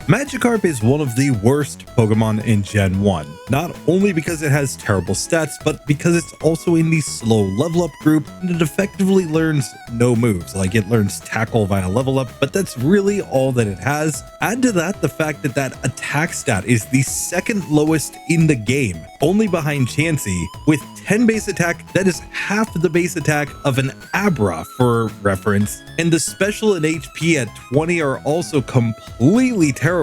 Magikarp is one of the worst Pokemon in Gen 1, not only because it has terrible stats, but because it's also in the slow level up group and it effectively learns no moves. Like, it learns Tackle via level up, but that's really all that it has. Add to that the fact that that attack stat is the second lowest in the game, only behind Chansey, with 10 base attack that is half the base attack of an Abra for reference, and the special and HP at 20 are also completely terrible,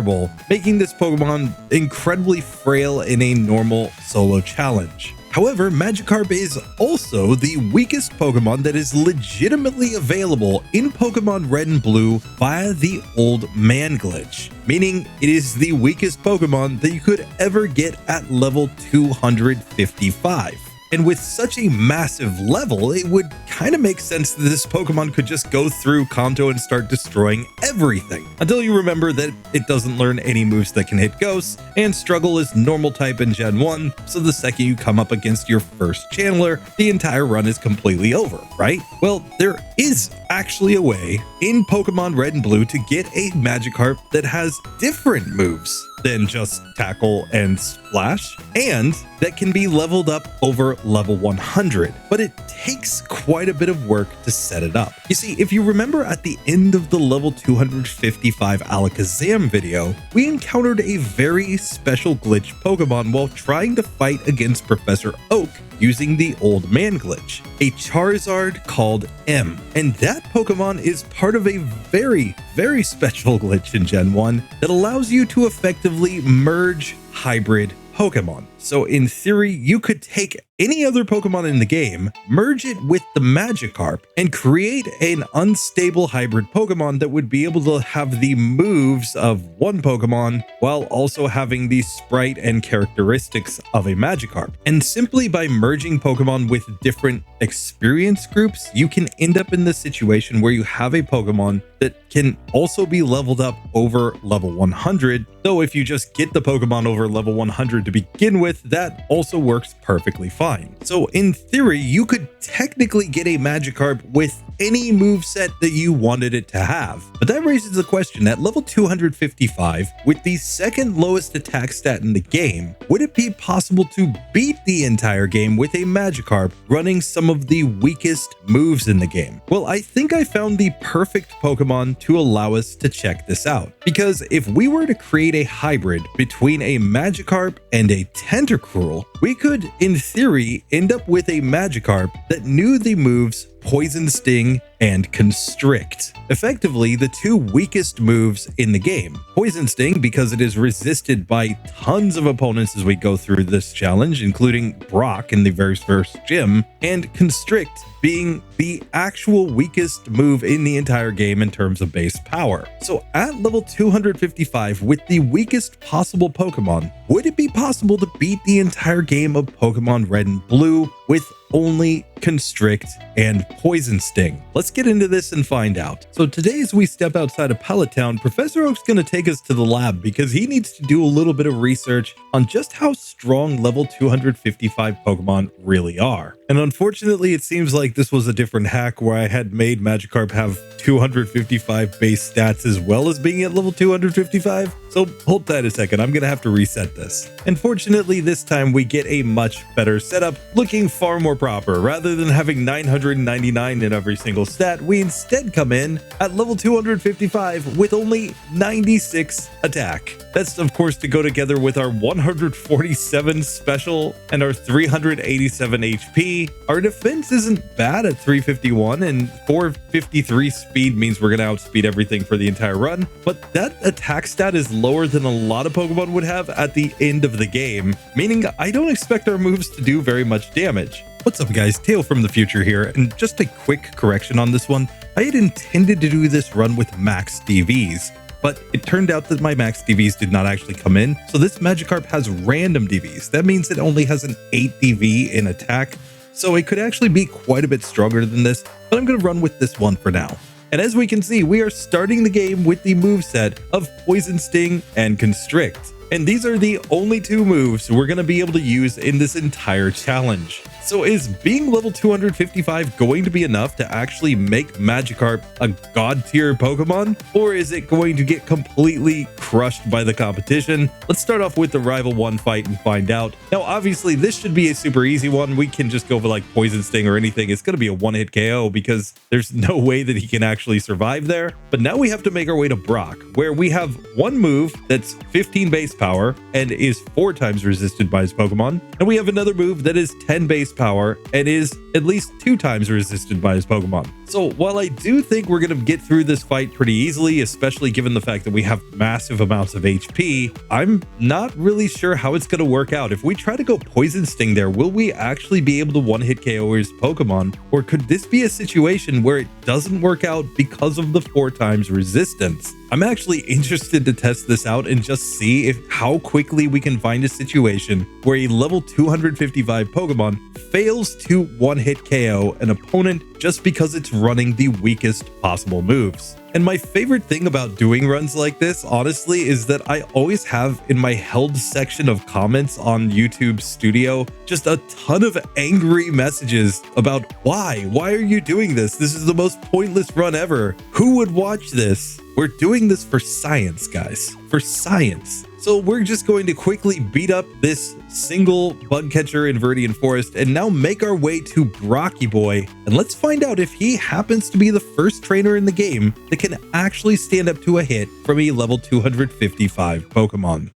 making this Pokemon incredibly frail in a normal solo challenge. However, Magikarp is also the weakest Pokemon that is legitimately available in Pokemon Red and Blue via the Old Man glitch, meaning it is the weakest Pokemon that you could ever get at level 255. And with such a massive level, it would kind of make sense that this Pokemon could just go through Kanto and start destroying everything. Until you remember that it doesn't learn any moves that can hit ghosts, and Struggle is normal type in Gen 1, so the second you come up against your first Channeler, the entire run is completely over, right? Well, there is actually a way in Pokemon Red and Blue to get a Magikarp that has different moves than just Tackle and Splash, and that can be leveled up over level 100, but it takes quite a bit of work to set it up. You see, if you remember at the end of the level 255 Alakazam video, we encountered a very special glitch Pokemon while trying to fight against Professor Oak using the Old Man glitch, a Charizard called M. And that Pokemon is part of a very special glitch in Gen 1 that allows you to effectively merge hybrid Pokemon. So in theory, you could take any other Pokemon in the game, merge it with the Magikarp, and create an unstable hybrid Pokemon that would be able to have the moves of one Pokemon while also having the sprite and characteristics of a Magikarp. And simply by merging Pokemon with different experience groups, you can end up in the situation where you have a Pokemon that can also be leveled up over level 100, though if you just get the Pokemon over level 100 to begin with, that also works perfectly fine. So in theory, you could technically get a Magikarp with any moveset that you wanted it to have. But that raises the question, at level 255, with the second lowest attack stat in the game, would it be possible to beat the entire game with a Magikarp running some of the weakest moves in the game? Well, I think I found the perfect Pokemon to allow us to check this out. Because if we were to create a hybrid between a Magikarp and a Tantacruel, we could, in theory, end up with a Magikarp that knew the moves Poison Sting and Constrict, effectively the two weakest moves in the game. Poison Sting because it is resisted by tons of opponents as we go through this challenge, including Brock in the very first gym, and Constrict being the actual weakest move in the entire game in terms of base power. So at level 255 with the weakest possible Pokemon, would it be possible to beat the entire game of Pokemon Red and Blue with only Constrict and Poison Sting? Let's get into this and find out. So today, as we step outside of Pallet Town, Professor Oak's going to take us to the lab because he needs to do a little bit of research on just how strong level 255 Pokemon really are. And unfortunately, it seems like this was a different hack where I had made Magikarp have 255 base stats as well as being at level 255. So hold tight a second, I'm going to have to reset this. Unfortunately, this time we get a much better setup, looking far more proper. Rather than having 999 in every single stat, we instead come in at level 255 with only 96 attack. That's of course to go together with our 147 special and our 387 HP. Our defense isn't bad at 351, and 453 speed means we're going to outspeed everything for the entire run, but that attack stat is lower than a lot of Pokemon would have at the end of the game, meaning I don't expect our moves to do very much damage. What's up guys, Tail from the future here, and just a quick correction on this one. I had intended to do this run with max DVs, but it turned out that my max DVs did not actually come in, so this Magikarp has random DVs. That means it only has an 8 DV in attack, so it could actually be quite a bit stronger than this, but I'm going to run with this one for now. And as we can see, we are starting the game with the moveset of Poison Sting and Constrict. And these are the only two moves we're going to be able to use in this entire challenge. So is being level 255 going to be enough to actually make Magikarp a god tier Pokemon? Or is it going to get completely crushed by the competition? Let's start off with the Rival 1 fight and find out. Now, obviously, this should be a super easy one. We can just go for like Poison Sting or anything. It's going to be a one-hit KO because there's no way that he can actually survive there. But now we have to make our way to Brock, where we have one move that's 15 base power and is 4 times resisted by his Pokemon. And we have another move that is 10 base power and is at least 2 times resisted by his Pokemon. So while I do think we're going to get through this fight pretty easily, especially given the fact that we have massive amounts of HP, I'm not really sure how it's going to work out. If we try to go Poison Sting there, will we actually be able to one-hit KO his Pokemon? Or could this be a situation where it doesn't work out because of the 4 times resistance? I'm actually interested to test this out and just see how quickly we can find a situation where a level 255 Pokemon fails to one-hit KO an opponent just because it's running the weakest possible moves. And my favorite thing about doing runs like this, honestly, is that I always have in my held section of comments on YouTube Studio just a ton of angry messages about why are you doing this? This is the most pointless run ever. Who would watch this? We're doing this for science, guys, for science. So we're just going to quickly beat up this single bug catcher in Viridian Forest and now make our way to Brocky Boy. And let's find out if he happens to be the first trainer in the game that can actually stand up to a hit from a level 255 Pokemon.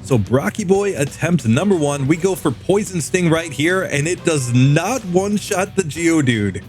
So Brocky Boy attempt number 1, we go for Poison Sting right here, and it does not one-shot the Geodude.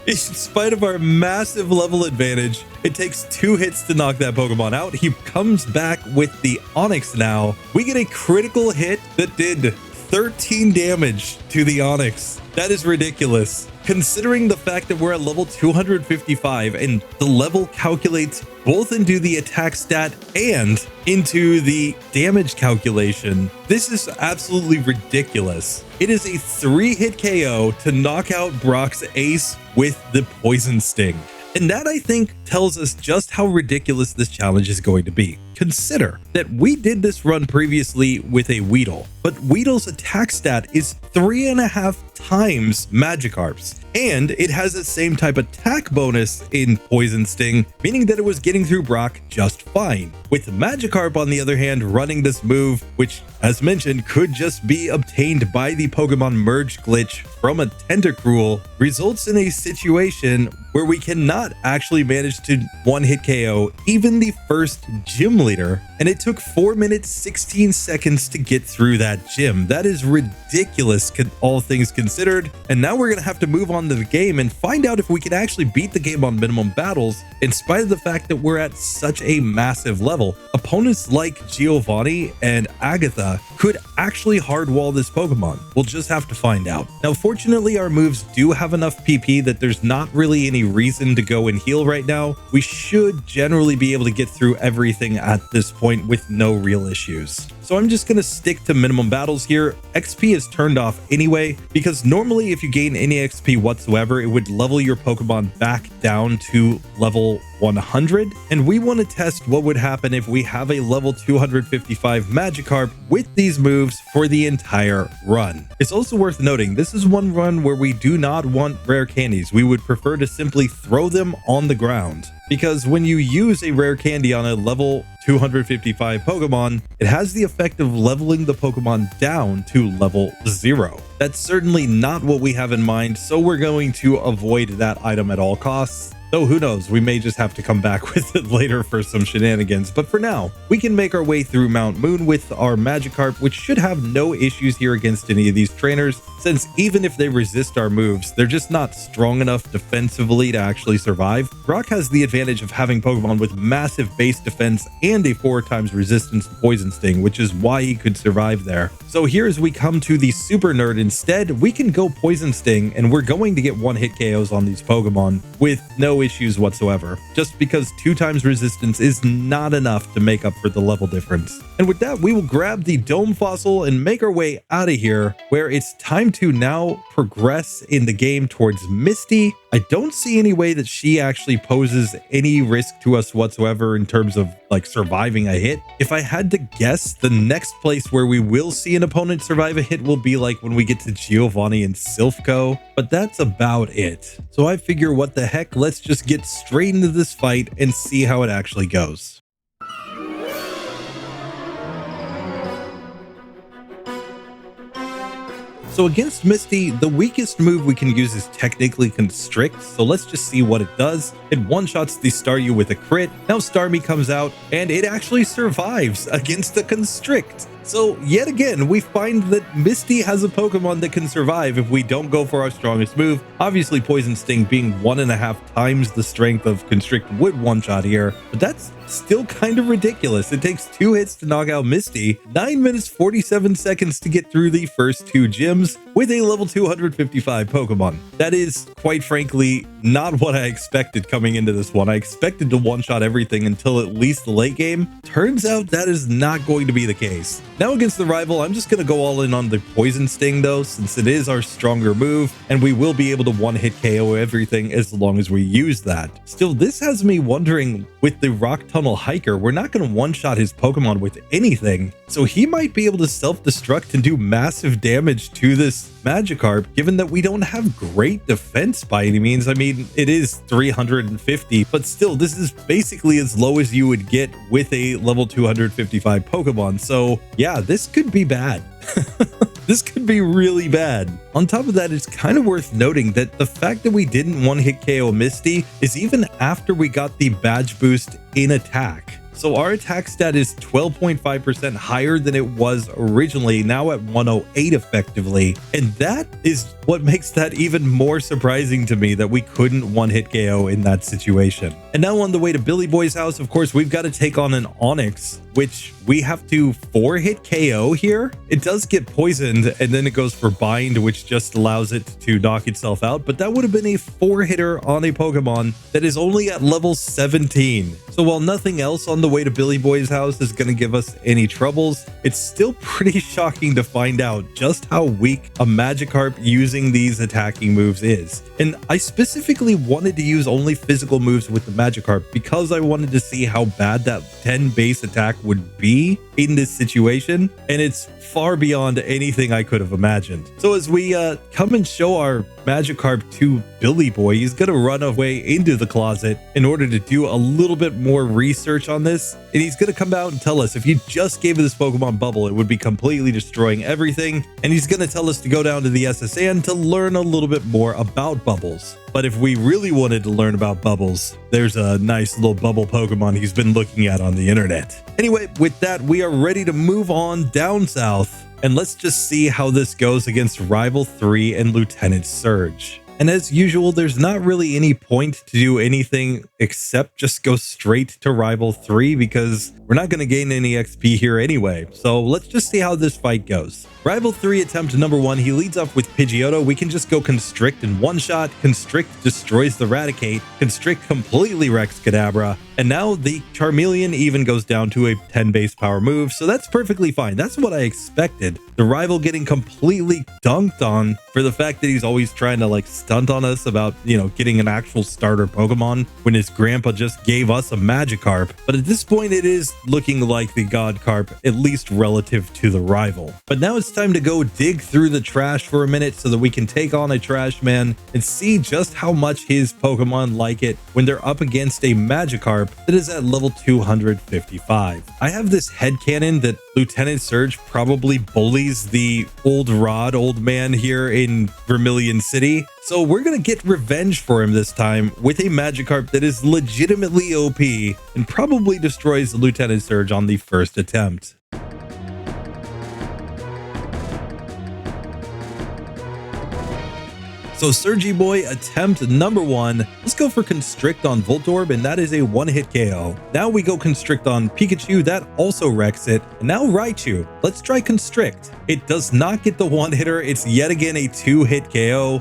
In spite of our massive level advantage, it takes 2 hits to knock that Pokemon out. He comes back with the Onix now. We get a critical hit that did 13 damage to the Onix. That is ridiculous. Considering the fact that we're at level 255 and the level calculates both into the attack stat and into the damage calculation, this is absolutely ridiculous. It is a 3-hit KO to knock out Brock's ace with the Poison Sting. And that, I think, tells us just how ridiculous this challenge is going to be. Consider that we did this run previously with a Weedle, but Weedle's attack stat is 3.5 times Magikarp's, and it has the same type attack bonus in Poison Sting, meaning that it was getting through Brock just fine. With Magikarp, on the other hand, running this move, which, as mentioned, could just be obtained by the Pokemon merge glitch from a Tantacruel, results in a situation where we cannot actually manage to one-hit KO even the first gym leader, and it took 4 minutes 16 seconds to get through that gym. That is ridiculous, all things considered. And now we're gonna have to move on to the game and find out if we can actually beat the game on minimum battles, in spite of the fact that we're at such a massive level. Opponents like Giovanni and Agatha could actually hardwall this Pokemon. We'll just have to find out. Now, fortunately, our moves do have enough PP that there's not really any reason to go and heal right now. We should generally be able to get through everything at this point with no real issues. So I'm just going to stick to minimum battles here. XP is turned off anyway, because normally if you gain any XP whatsoever, it would level your Pokemon back down to level 100. And we want to test what would happen if we have a level 255 Magikarp with these moves for the entire run. It's also worth noting, this is one run where we do not want rare candies. We would prefer to simply throw them on the ground, because when you use a rare candy on a level 255 Pokemon, it has the effect of leveling the Pokemon down to level 0. That's certainly not what we have in mind, so we're going to avoid that item at all costs. Though who knows, we may just have to come back with it later for some shenanigans. But for now, we can make our way through Mount Moon with our Magikarp, which should have no issues here against any of these trainers, since even if they resist our moves, they're just not strong enough defensively to actually survive. Brock has the advantage of having Pokemon with massive base defense and a 4 times resistance to Poison Sting, which is why he could survive there. So here, as we come to the Super Nerd instead, we can go Poison Sting, and we're going to get one-hit KOs on these Pokemon with no issues whatsoever, just because 2 times resistance is not enough to make up for the level difference. And with that, we will grab the Dome Fossil and make our way out of here, where it's time to now progress in the game towards Misty. I don't see any way that she actually poses any risk to us whatsoever in terms of like surviving a hit. If I had to guess, the next place where we will see an opponent survive a hit will be like when we get to Giovanni and Silph Co, but that's about it. So I figure, what the heck, let's just get straight into this fight and see how it actually goes. So against Misty, the weakest move we can use is technically Constrict, so let's just see what it does. It one-shots the Staryu with a crit. Now Starmie comes out, and it actually survives against the Constrict. So yet again, we find that Misty has a Pokemon that can survive if we don't go for our strongest move. Obviously, Poison Sting being 1.5 times the strength of Constrict would one-shot here, but that's still kind of ridiculous. It takes 2 hits to knock out Misty, 9 minutes 47 seconds to get through the first 2 gyms with a level 255 Pokemon. That is, quite frankly, not what I expected coming into this one. I expected to one-shot everything until at least the late game. Turns out that is not going to be the case. Now against the rival, I'm just going to go all in on the Poison Sting though, since it is our stronger move, and we will be able to one-hit KO everything as long as we use that. Still, this has me wondering, with the Rock Tunnel Hiker, we're not going to one-shot his Pokemon with anything, so he might be able to self-destruct and do massive damage to this Magikarp, given that we don't have great defense by any means. I mean, it is 350, but still, this is basically as low as you would get with a level 255 Pokemon, so yeah, this could be bad. This could be really bad. On top of that, it's kind of worth noting that the fact that we didn't one-hit KO Misty is even after we got the badge boost in attack. So our attack stat is 12.5% higher than it was originally, now at 108 effectively. And that is what makes that even more surprising to me, that we couldn't one-hit KO in that situation. And now on the way to Billy Boy's house, of course, we've got to take on an Onix, which we have to 4-hit KO here. It does get poisoned, and then it goes for Bind, which just allows it to knock itself out. But that would have been a 4-hitter on a Pokemon that is only at level 17. So while nothing else on the way to Billy Boy's house is going to give us any troubles, it's still pretty shocking to find out just how weak a Magikarp using these attacking moves is. And I specifically wanted to use only physical moves with the Magikarp because I wanted to see how bad that 10 base attack would be in this situation, and it's far beyond anything I could have imagined. So as we come and show our Magikarp to Billy Boy, he's gonna run away into the closet in order to do a little bit more research on this, and he's gonna come out and tell us if you just gave this Pokemon Bubble, it would be completely destroying everything, and he's gonna tell us to go down to the SSN to learn a little bit more about Bubbles. But if we really wanted to learn about Bubbles, there's a nice little bubble Pokemon he's been looking at on the internet. Anyway, with that, we are ready to move on down south, and let's just see how this goes against Rival 3 and Lieutenant Surge. And as usual, there's not really any point to do anything except just go straight to Rival 3 because we're not going to gain any XP here anyway. So let's just see how this fight goes. Rival 3 attempt number 1, he leads off with Pidgeotto. We can just go Constrict in one shot. Constrict destroys the Raticate. Constrict completely wrecks Kadabra. And now the Charmeleon even goes down to a 10 base power move. So that's perfectly fine. That's what I expected. The rival getting completely dunked on for the fact that he's always trying to like stunt on us about, you know, getting an actual starter Pokemon when his grandpa just gave us a Magikarp. But at this point, it is looking like the God Carp, at least relative to the rival. But now it's time to go dig through the trash for a minute so that we can take on a trash man and see just how much his Pokemon like it when they're up against a Magikarp that is at level 255. I have this headcanon that Lieutenant Surge probably bullies the old man here in Vermilion City. So we're going to get revenge for him this time with a Magikarp that is legitimately OP and probably destroys Lieutenant Surge on the first attempt. So Surgy Boy, attempt number 1. Let's go for Constrict on Voltorb, and that is a one-hit KO. Now we go Constrict on Pikachu, that also wrecks it. And now Raichu, let's try Constrict. It does not get the one-hitter, it's yet again a two-hit KO.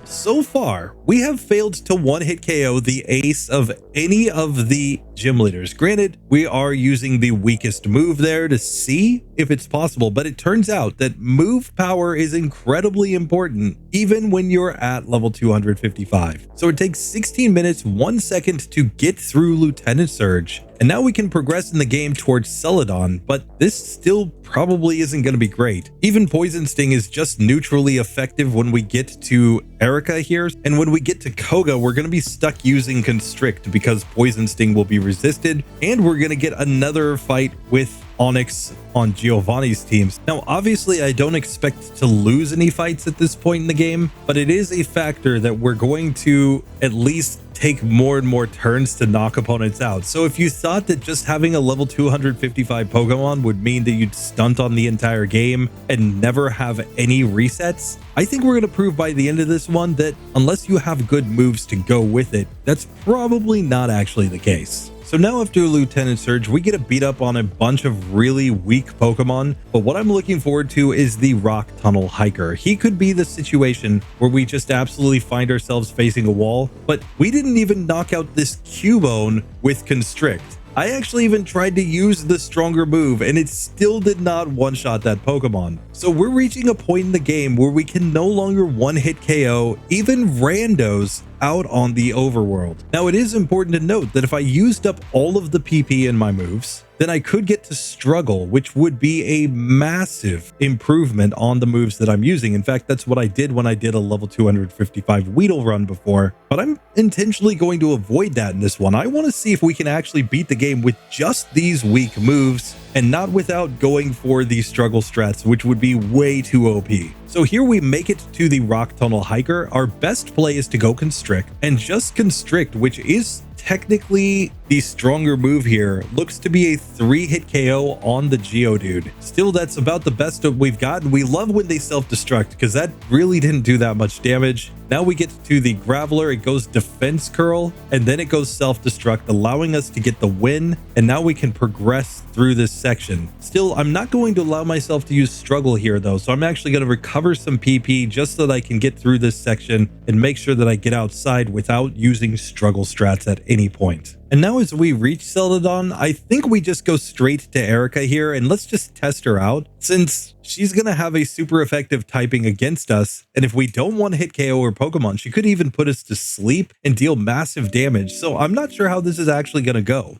So far, we have failed to one-hit KO the ace of any of the gym leaders. Granted, we are using the weakest move there to see if it's possible, but it turns out that move power is incredibly important, even when you're at level 255. So it takes 16 minutes, 1 second to get through Lieutenant Surge. And now we can progress in the game towards Celadon, but this still probably isn't going to be great. Even Poison Sting is just neutrally effective when we get to Erika here, and when we get to Koga, we're going to be stuck using Constrict because Poison Sting will be resisted, and we're going to get another fight with Onyx on Giovanni's teams. Now, obviously, I don't expect to lose any fights at this point in the game, but it is a factor that we're going to at least take more and more turns to knock opponents out. So if you thought that just having a level 255 Pokemon would mean that you'd stunt on the entire game and never have any resets, I think we're going to prove by the end of this one that unless you have good moves to go with it, that's probably not actually the case. So now after Lieutenant Surge, we get a beat up on a bunch of really weak Pokemon, but what I'm looking forward to is the Rock Tunnel Hiker. He could be the situation where we just absolutely find ourselves facing a wall, but we didn't even knock out this Cubone with Constrict. I actually even tried to use the stronger move and it still did not one-shot that Pokemon. So we're reaching a point in the game where we can no longer one-hit KO even randos out on the overworld. Now, it is important to note that if I used up all of the PP in my moves, then I could get to Struggle, which would be a massive improvement on the moves that I'm using. In fact, that's what I did when I did a level 255 Weedle run before, but I'm intentionally going to avoid that in this one. I want to see if we can actually beat the game with just these weak moves and not without going for the Struggle strats, which would be way too OP. So here we make it to the Rock Tunnel Hiker. Our best play is to go Constrict, and just Constrict, which is technically the stronger move here, looks to be a 3-hit KO on the Geodude. Still, that's about the best that we've gotten. We love when they self-destruct because that really didn't do that much damage. Now we get to the Graveler, it goes Defense Curl, and then it goes self-destruct, allowing us to get the win, and now we can progress through this section. Still, I'm not going to allow myself to use Struggle here though, so I'm actually going to recover some PP just so that I can get through this section and make sure that I get outside without using Struggle strats at any point. And now as we reach Celadon, I think we just go straight to Erika here and let's just test her out since she's going to have a super effective typing against us. And if we don't want to hit KO her Pokemon, she could even put us to sleep and deal massive damage. So I'm not sure how this is actually going to go.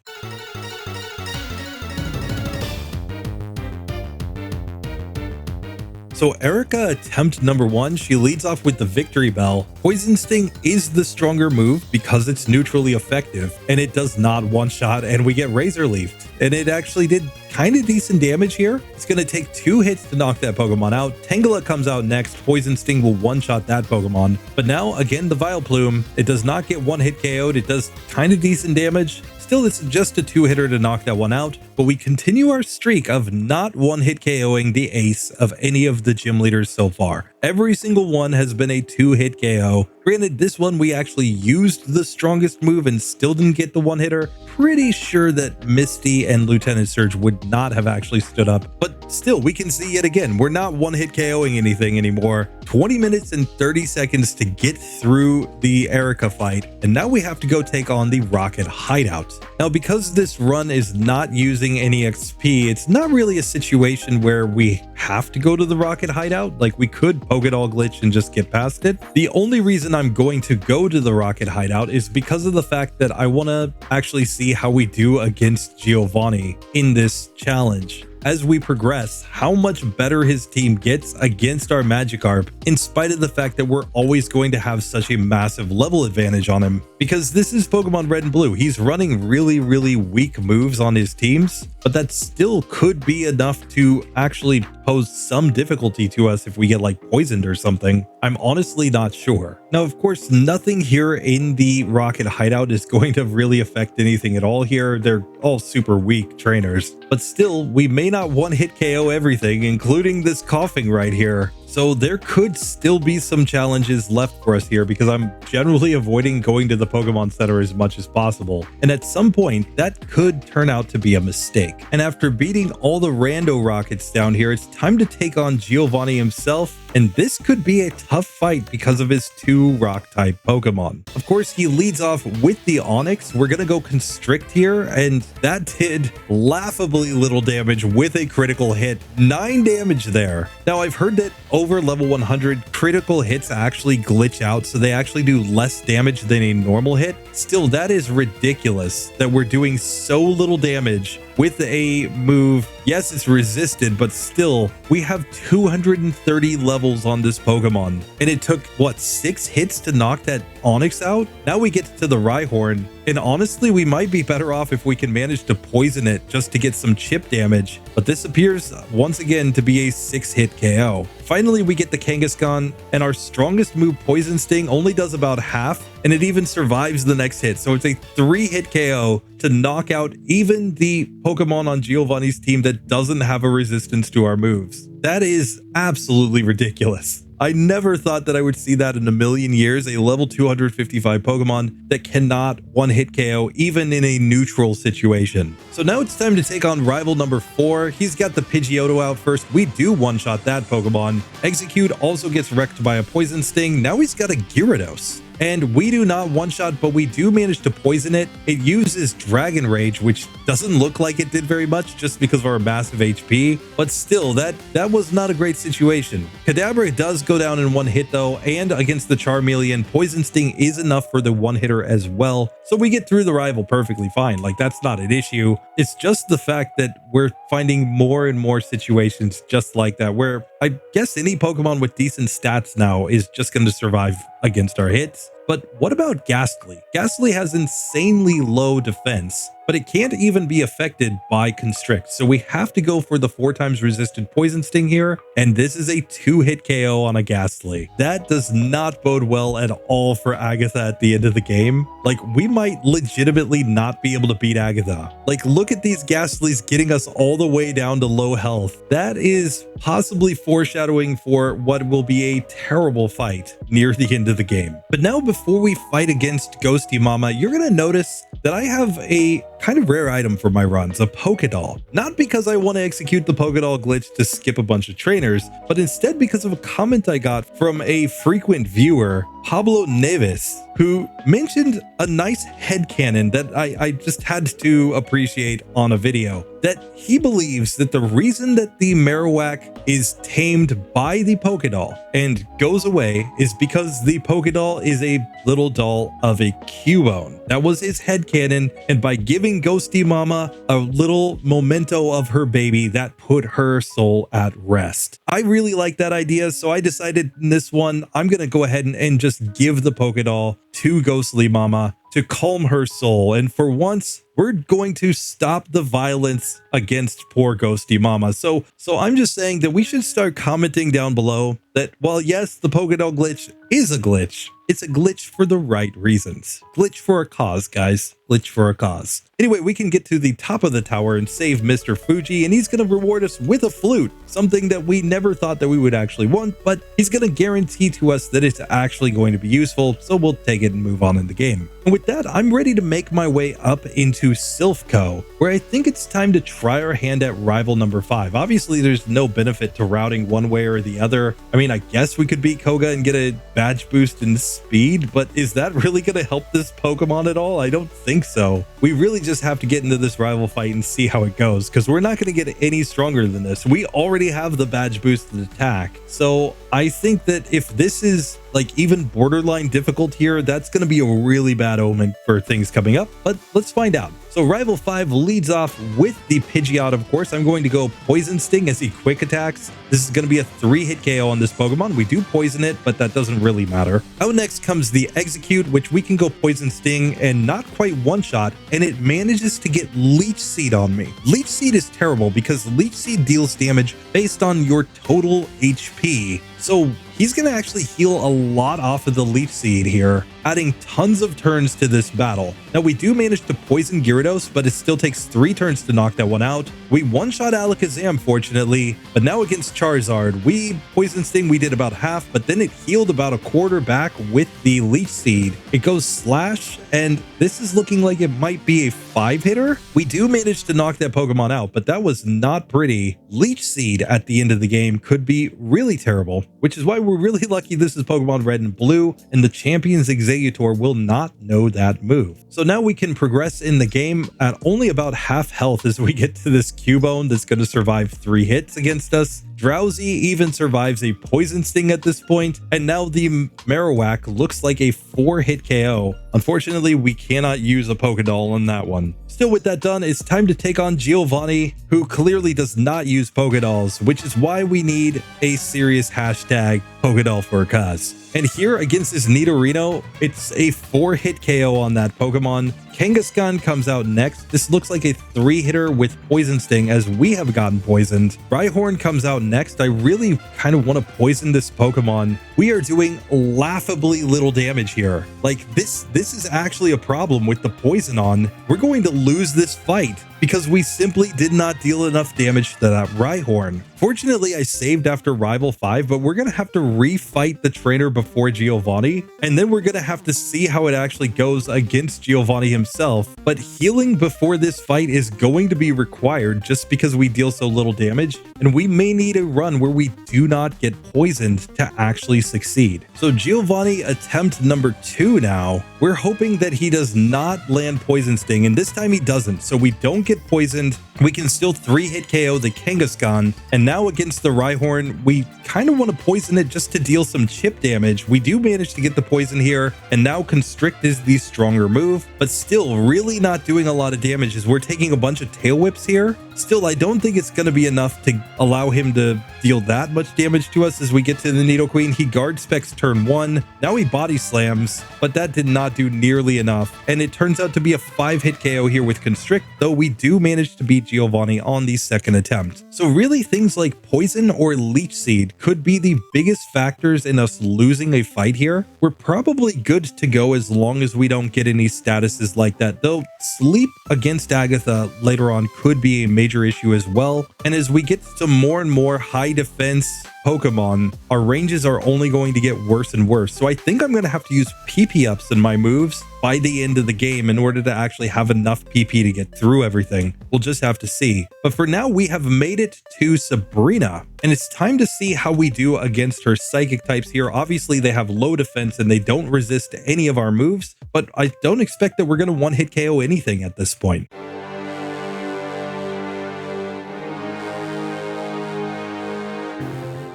So Erika, attempt number 1, she leads off with the Victory Bell. Poison Sting is the stronger move because it's neutrally effective and it does not one-shot, and we get Razor Leafed. And it actually did kind of decent damage here. It's going to take 2 hits to knock that Pokemon out. Tangela comes out next. Poison Sting will one-shot that Pokemon. But now, again, the Vileplume, it does not get 1-hit KO'd. It does kind of decent damage. Still, it's just a 2-hitter to knock that one out, but we continue our streak of not 1-hit KOing the ace of any of the gym leaders so far. Every single one has been a 2-hit KO. Granted, this one we actually used the strongest move and still didn't get the 1-hitter. Pretty sure that Misty and Lieutenant Surge would not have actually stood up, but still, we can see yet again, we're not 1-hit KOing anything anymore. 20 minutes and 30 seconds to get through the Erika fight, and now we have to go take on the Rocket Hideout. Now, because this run is not using any XP, it's not really a situation where we have to go to the Rocket Hideout. Like, we could poke it all glitch and just get past it. The only reason I'm going to go to the Rocket Hideout is because of the fact that I want to actually see how we do against Giovanni in this challenge. As we progress, how much better his team gets against our Magikarp, in spite of the fact that we're always going to have such a massive level advantage on him. Because this is Pokemon Red and Blue. He's running really weak moves on his teams, but that still could be enough to actually pose some difficulty to us if we get like poisoned or something. I'm honestly not sure. Now, of course, nothing here in the Rocket Hideout is going to really affect anything at all here. They're all super weak trainers, but still, we may not one-hit KO everything, including this coughing right here. So there could still be some challenges left for us here because I'm generally avoiding going to the Pokemon Center as much as possible. And at some point, that could turn out to be a mistake. And after beating all the rando rockets down here, it's time to take on Giovanni himself. And this could be a tough fight because of his 2 rock-type Pokemon. Of course, he leads off with the Onix. We're going to go Constrict here, and that did laughably little damage with a critical hit. 9 damage there. Now, I've heard that over level 100, critical hits actually glitch out, so they actually do less damage than a normal hit. Still, that is ridiculous that we're doing so little damage with a move. Yes, it's resisted, but still, we have 230 levels on this Pokemon. And it took, what, 6 hits to knock that Onix out? Now we get to the Rhyhorn, and honestly, we might be better off if we can manage to poison it just to get some chip damage. But this appears, once again, to be a 6-hit KO. Finally, we get the Kangaskhan, and our strongest move, Poison Sting, only does about half, and it even survives the next hit. So it's a 3-hit KO to knock out even the Pokemon on Giovanni's team that doesn't have a resistance to our moves. That is absolutely ridiculous. I never thought that I would see that in a million years, a level 255 Pokemon that cannot one-hit KO even in a neutral situation. So now it's time to take on rival number 4. He's got the Pidgeotto out first. We do one-shot that Pokemon. Execute also gets wrecked by a Poison Sting. Now he's got a Gyarados. And we do not one-shot, but we do manage to poison it. It uses Dragon Rage, which doesn't look like it did very much just because of our massive HP. But still, that was not a great situation. Kadabra does go down in one hit though, and against the Charmeleon, Poison Sting is enough for the one-hitter as well. So we get through the rival perfectly fine. Like, that's not an issue. It's just the fact that we're finding more and more situations just like that, where I guess any Pokemon with decent stats now is just going to survive against our hits. But what about Ghastly? Ghastly has insanely low defense, but it can't even be affected by Constrict. So we have to go for the 4 times resisted Poison Sting here, and this is a 2-hit KO on a Ghastly. That does not bode well at all for Agatha at the end of the game. Like, we might legitimately not be able to beat Agatha. Like, look at these Ghastlys getting us all the way down to low health. That is possibly foreshadowing for what will be a terrible fight near the end of the game. But now, before we fight against Ghosty Mama, you're going to notice that I have a kind of rare item for my runs, a Pokédoll. Not because I want to execute the Pokédoll glitch to skip a bunch of trainers, but instead because of a comment I got from a frequent viewer, Pablo Neves, who mentioned a nice headcanon that I just had to appreciate on a video. That he believes that the reason that the Marowak is tamed by the Pokédoll and goes away is because the Pokédoll is a little doll of a Cubone. That was his headcanon, and by giving Ghosty Mama a little memento of her baby, that put her soul at rest. I really like that idea, so I decided in this one, I'm going to go ahead and just give the Pokédoll to Ghostly Mama to calm her soul. And for once, we're going to stop the violence against poor Ghosty Mama. So I'm just saying that we should start commenting down below that while yes, the Pokédoll glitch is a glitch, it's a glitch for the right reasons. Glitch for a cause, guys. Glitch for a cause. Anyway, we can get to the top of the tower and save Mr. Fuji, and he's going to reward us with a flute, something that we never thought that we would actually want, but he's going to guarantee to us that it's actually going to be useful, so we'll take it and move on in the game. And with that, I'm ready to make my way up into Silph Co, where I think it's time to try our hand at rival number 5. Obviously, there's no benefit to routing one way or the other. I mean, I guess we could beat Koga and get a badge boost in speed, but is that really going to help this Pokemon at all? I don't think so. We really just have to get into this rival fight and see how it goes, because we're not going to get any stronger than this. We already have the badge boosted attack, so I think that if this is like even borderline difficult here, that's going to be a really bad omen for things coming up, but let's find out. So rival 5 leads off with the Pidgeot, of course. I'm going to go Poison Sting as he quick attacks. This is going to be a 3-hit KO on this Pokemon. We do poison it, but that doesn't really matter. Out next comes the Execute, which we can go Poison Sting and not quite one-shot, and it manages to get Leech Seed on me. Leech Seed is terrible because Leech Seed deals damage based on your total HP. So he's going to actually heal a lot off of the Leech Seed here. adding tons of turns to this battle. Now we do manage to poison Gyarados, but it still takes 3 turns to knock that one out. We one-shot Alakazam, fortunately, but now against Charizard, we Poison Sting, we did about half, but then it healed about a quarter back with the Leech Seed. It goes Slash, and this is looking like it might be a 5-hitter. We do manage to knock that Pokemon out, but that was not pretty. Leech Seed at the end of the game could be really terrible, which is why we're really lucky this is Pokemon Red and Blue, and the Champion's Exeggutor will not know that move. So now we can progress in the game at only about half health as we get to this Cubone that's going to survive 3 hits against us. Drowsy even survives a Poison Sting at this point, and now the Marowak looks like a 4-hit KO. Unfortunately, we cannot use a Pokédoll on that one. Still, with that done, it's time to take on Giovanni, who clearly does not use Pokédolls, which is why we need a serious hashtag Pokédoll for a cause. And here against this Nidorino, it's a 4-hit KO on that Pokemon. Kangaskhan comes out next. This looks like a 3-hitter with Poison Sting as we have gotten poisoned. Rhyhorn comes out next. I really kind of want to poison this Pokemon. We are doing laughably little damage here. Like this is actually a problem with the poison on. We're going to lose this fight because we simply did not deal enough damage to that Rhyhorn. Fortunately, I saved after Rival 5, but we're going to have to refight the trainer before Giovanni, and then we're going to have to see how it actually goes against Giovanni himself. But healing before this fight is going to be required just because we deal so little damage, and we may need a run where we do not get poisoned to actually succeed. So Giovanni attempt number 2 now. We're hoping that he does not land Poison Sting, and this time he doesn't, so we don't get poisoned. We can still 3-hit KO the Kangaskhan, and now against the Rhyhorn, we kind of want to poison it just to deal some chip damage. We do manage to get the poison here, and now Constrict is the stronger move, but still really not doing a lot of damage as we're taking a bunch of Tail Whips here. Still, I don't think it's going to be enough to allow him to deal that much damage to us as we get to the Nidoqueen. He Guard Specs turn 1. Now he Body Slams, but that did not do nearly enough, and it turns out to be a 5-hit KO here with Constrict, though we do manage to beat Giovanni on the second attempt. So really, things like Poison or Leech Seed could be the biggest factors in us losing a fight here. We're probably good to go as long as we don't get any statuses like that, though Sleep against Agatha later on could be a major issue as well. And as we get to more and more high defense Pokemon, our ranges are only going to get worse and worse. So I think I'm going to have to use PP ups in my moves by the end of the game in order to actually have enough PP to get through everything. We'll just have to see. But for now, we have made it to Sabrina, and it's time to see how we do against her psychic types here. Obviously, they have low defense and they don't resist any of our moves, but I don't expect that we're going to one-hit KO anything at this point.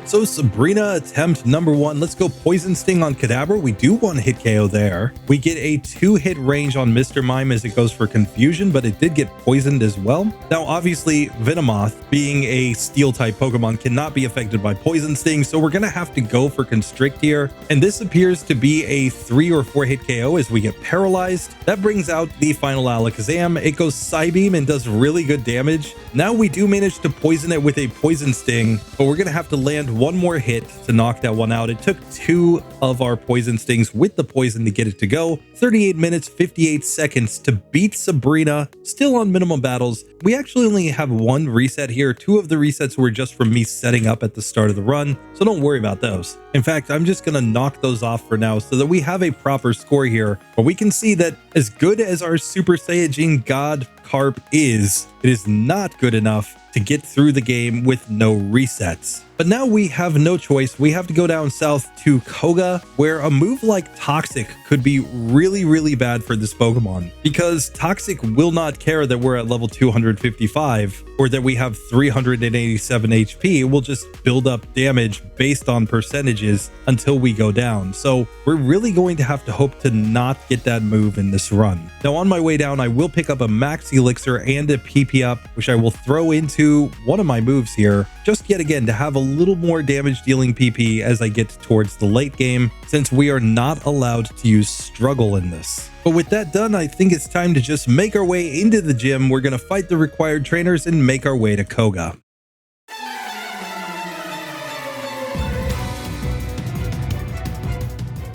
So Sabrina attempt number 1. Let's go Poison Sting on Kadabra. We do 1-hit KO there. We get a 2-hit range on Mr. Mime as it goes for Confusion, but it did get poisoned as well. Now, obviously, Venomoth, being a Steel-type Pokemon, cannot be affected by Poison Sting, so we're going to have to go for Constrict here. And this appears to be a 3 or 4-hit KO as we get paralyzed. That brings out the final Alakazam. It goes Psybeam and does really good damage. Now we do manage to poison it with a Poison Sting, but we're going to have to land one more hit to knock that one out. It took 2 of our Poison Stings with the poison to get it to go. 38 minutes, 58 seconds to beat Sabrina, still on minimum battles. We actually only have 1 reset here. 2 of the resets were just from me setting up at the start of the run, so don't worry about those. In fact, I'm just going to knock those off for now so that we have a proper score here, but we can see that as good as our Super Saiyajin God Carp is, it is not good enough to get through the game with no resets. But now we have no choice. We have to go down south to Koga, where a move like Toxic could be really bad for this Pokemon, because Toxic will not care that we're at level 255 or that we have 387 HP. It will just build up damage based on percentages until we go down. So we're really going to have to hope to not get that move in this run. Now on my way down, I will pick up a Max Elixir and a PP up, which I will throw into one of my moves here, just yet again to have a little more damage dealing PP as I get towards the late game, since we are not allowed to use Struggle in this. But with that done, I think it's time to just make our way into the gym. We're going to fight the required trainers and make our way to Koga.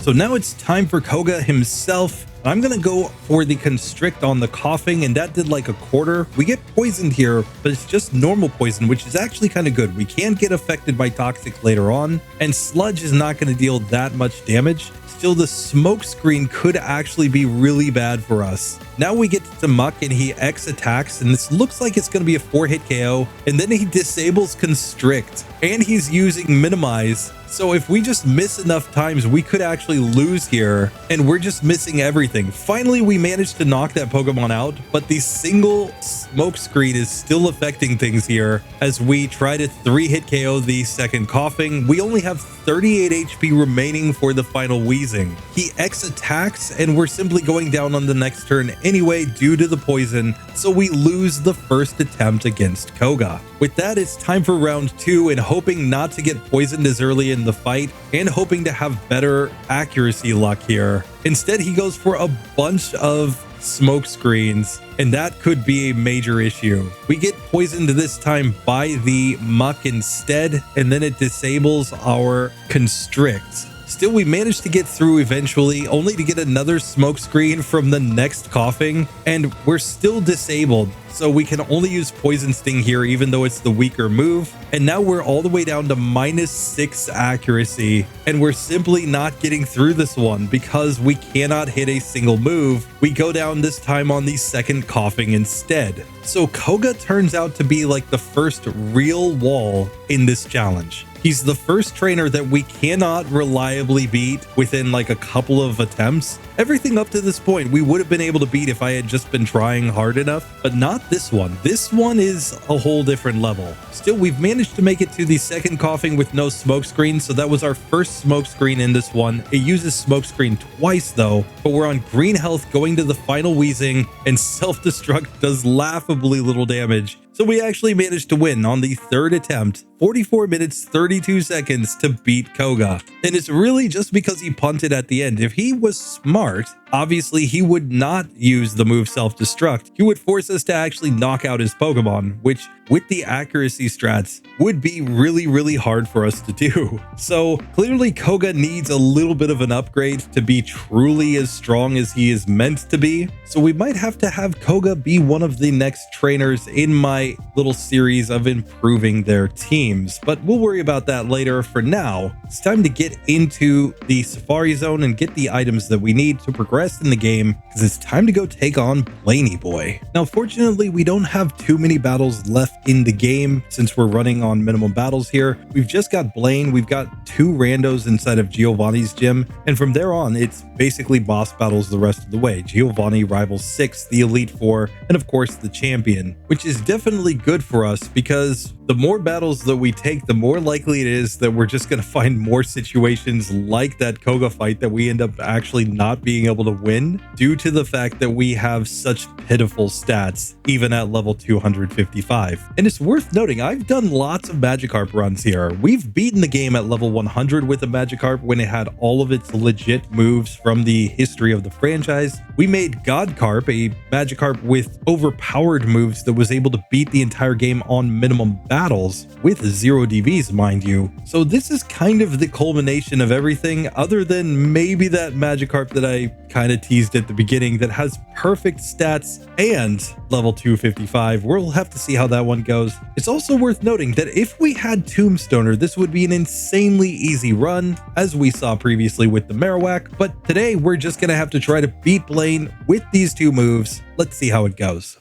So now it's time for Koga himself. I'm going to go for the Constrict on the coughing, and that did like a quarter. We get poisoned here, but it's just normal poison, which is actually kind of good. We can get affected by Toxic later on, and Sludge is not going to deal that much damage. Still, the smoke screen could actually be really bad for us. Now we get to Muck, and he X attacks, and this looks like it's going to be a 4-hit KO, and then he disables Constrict, and he's using Minimize. So if we just miss enough times, we could actually lose here, and we're just missing everything. Finally, we managed to knock that Pokemon out, but the single smoke screen is still affecting things here as we try to 3-hit KO the second coughing. We only have 38 HP remaining for the final wheezing. He X attacks, and we're simply going down on the next turn anyway due to the poison, so we lose the first attempt against Koga. With that, it's time for round 2, and hoping not to get poisoned as early in the fight and hoping to have better accuracy luck here. Instead, he goes for a bunch of smoke screens, and that could be a major issue. We get poisoned this time by the Muck instead, and then it disables our Constrict. Still, we managed to get through eventually, only to get another smoke screen from the next coughing, and we're still disabled. So we can only use Poison Sting here, even though it's the weaker move. And now we're all the way down to -6 accuracy, and we're simply not getting through this one because we cannot hit a single move. We go down this time on the second coughing instead. So Koga turns out to be like the first real wall in this challenge. He's the first trainer that we cannot reliably beat within like a couple of attempts. Everything up to this point we would have been able to beat if I had just been trying hard enough, but not this one. This one is a whole different level. Still, we've managed to make it to the second coughing with no smoke screen, so that was our first smoke screen in this one. It uses smoke screen twice though, but we're on green health going to the final wheezing, and self-destruct does laughably little damage. So we actually managed to win on the third attempt, 44 minutes 32 seconds to beat Koga. And it's really just because he punted at the end. If he was smart, obviously he would not use the move self-destruct. He would force us to actually knock out his Pokemon, which with the accuracy strats would be really hard for us to do. So clearly Koga needs a little bit of an upgrade to be truly as strong as he is meant to be. So we might have to have Koga be one of the next trainers in my little series of improving their teams, but we'll worry about that later. For now, it's time to get into the Safari Zone and get the items that we need to progress in the game, because it's time to go take on Blaney Boy. Now, fortunately, we don't have too many battles left in the game since we're running on minimum battles here. We've just got Blaine, we've got 2 randos inside of Giovanni's gym, and from there on, it's basically boss battles the rest of the way. Giovanni rivals 6, the Elite 4, and of course the champion, which is definitely good for us because the more battles that we take, the more likely it is that we're just going to find more situations like that Koga fight that we end up actually not being able to win due to the fact that we have such pitiful stats, even at level 255. And it's worth noting, I've done lots of Magikarp runs here. We've beaten the game at level 100 with a Magikarp when it had all of its legit moves from the history of the franchise. We made Godkarp, a Magikarp with overpowered moves that was able to beat the entire game on minimum battles with 0 DVs, mind you. So this is kind of the culmination of everything, other than maybe that Magikarp that I kind of teased at the beginning that has perfect stats and level 255. We'll have to see how that one goes. It's also worth noting that if we had Tombstoner, this would be an insanely easy run, as we saw previously with the Marowak, but today we're just gonna have to try to beat Blaine with these 2 moves. Let's see how it goes.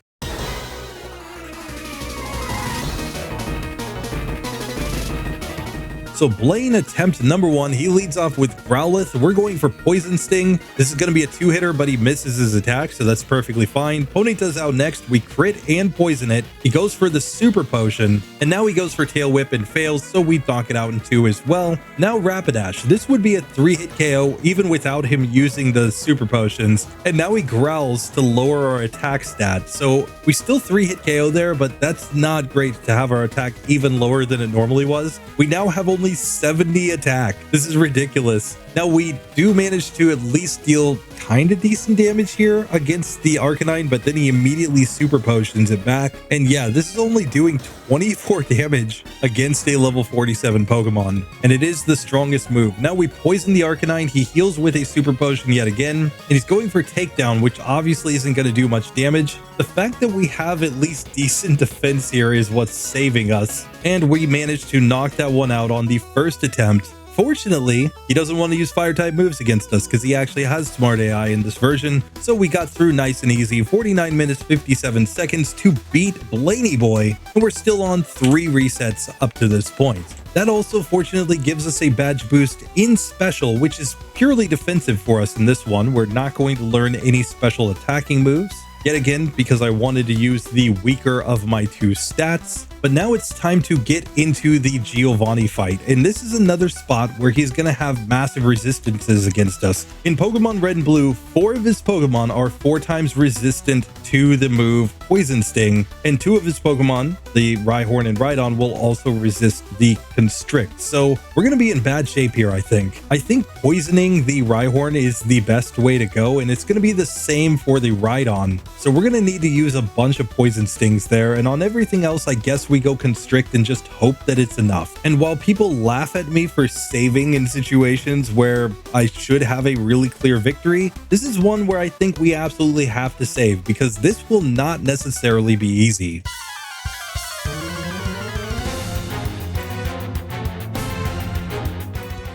So Blaine, attempt number 1, he leads off with Growlithe. We're going for Poison Sting. This is going to be a 2-hitter, but he misses his attack, so that's perfectly fine. Ponyta's out next. We crit and poison it. He goes for the Super Potion, and now he goes for Tail Whip and fails, so we knock it out in 2 as well. Now Rapidash. This would be a 3-hit KO, even without him using the Super Potions, and now he growls to lower our attack stat. So we still 3-hit KO there, but that's not great to have our attack even lower than it normally was. We now have only 70 attack. This is ridiculous. Now we do manage to at least deal kind of decent damage here against the Arcanine, but then he immediately super potions it back. And yeah, this is only doing 24 damage against a level 47 Pokemon, and it is the strongest move. Now we poison the Arcanine, he heals with a super potion yet again, and he's going for takedown, which obviously isn't going to do much damage. The fact that we have at least decent defense here is what's saving us, and we managed to knock that one out on the first attempt. Fortunately, he doesn't want to use fire type moves against us because he actually has smart AI in this version. So we got through nice and easy, 49 minutes 57 seconds to beat Blaney Boy, and we're still on 3 resets up to this point. That also fortunately gives us a badge boost in special, which is purely defensive for us in this one. We're not going to learn any special attacking moves. Yet again, because I wanted to use the weaker of my 2 stats. But now it's time to get into the Giovanni fight, and this is another spot where he's going to have massive resistances against us. In Pokemon Red and Blue, 4 of his Pokemon are 4 times resistant to the move Poison Sting, and 2 of his Pokemon, the Rhyhorn and Rhydon, will also resist the Constrict. So we're going to be in bad shape here, I think. I think poisoning the Rhyhorn is the best way to go, and it's going to be the same for the Rhydon. So we're going to need to use a bunch of Poison Stings there, and on everything else, I guess we go Constrict and just hope that it's enough. And while people laugh at me for saving in situations where I should have a really clear victory, this is one where I think we absolutely have to save, because this will not necessarily be easy.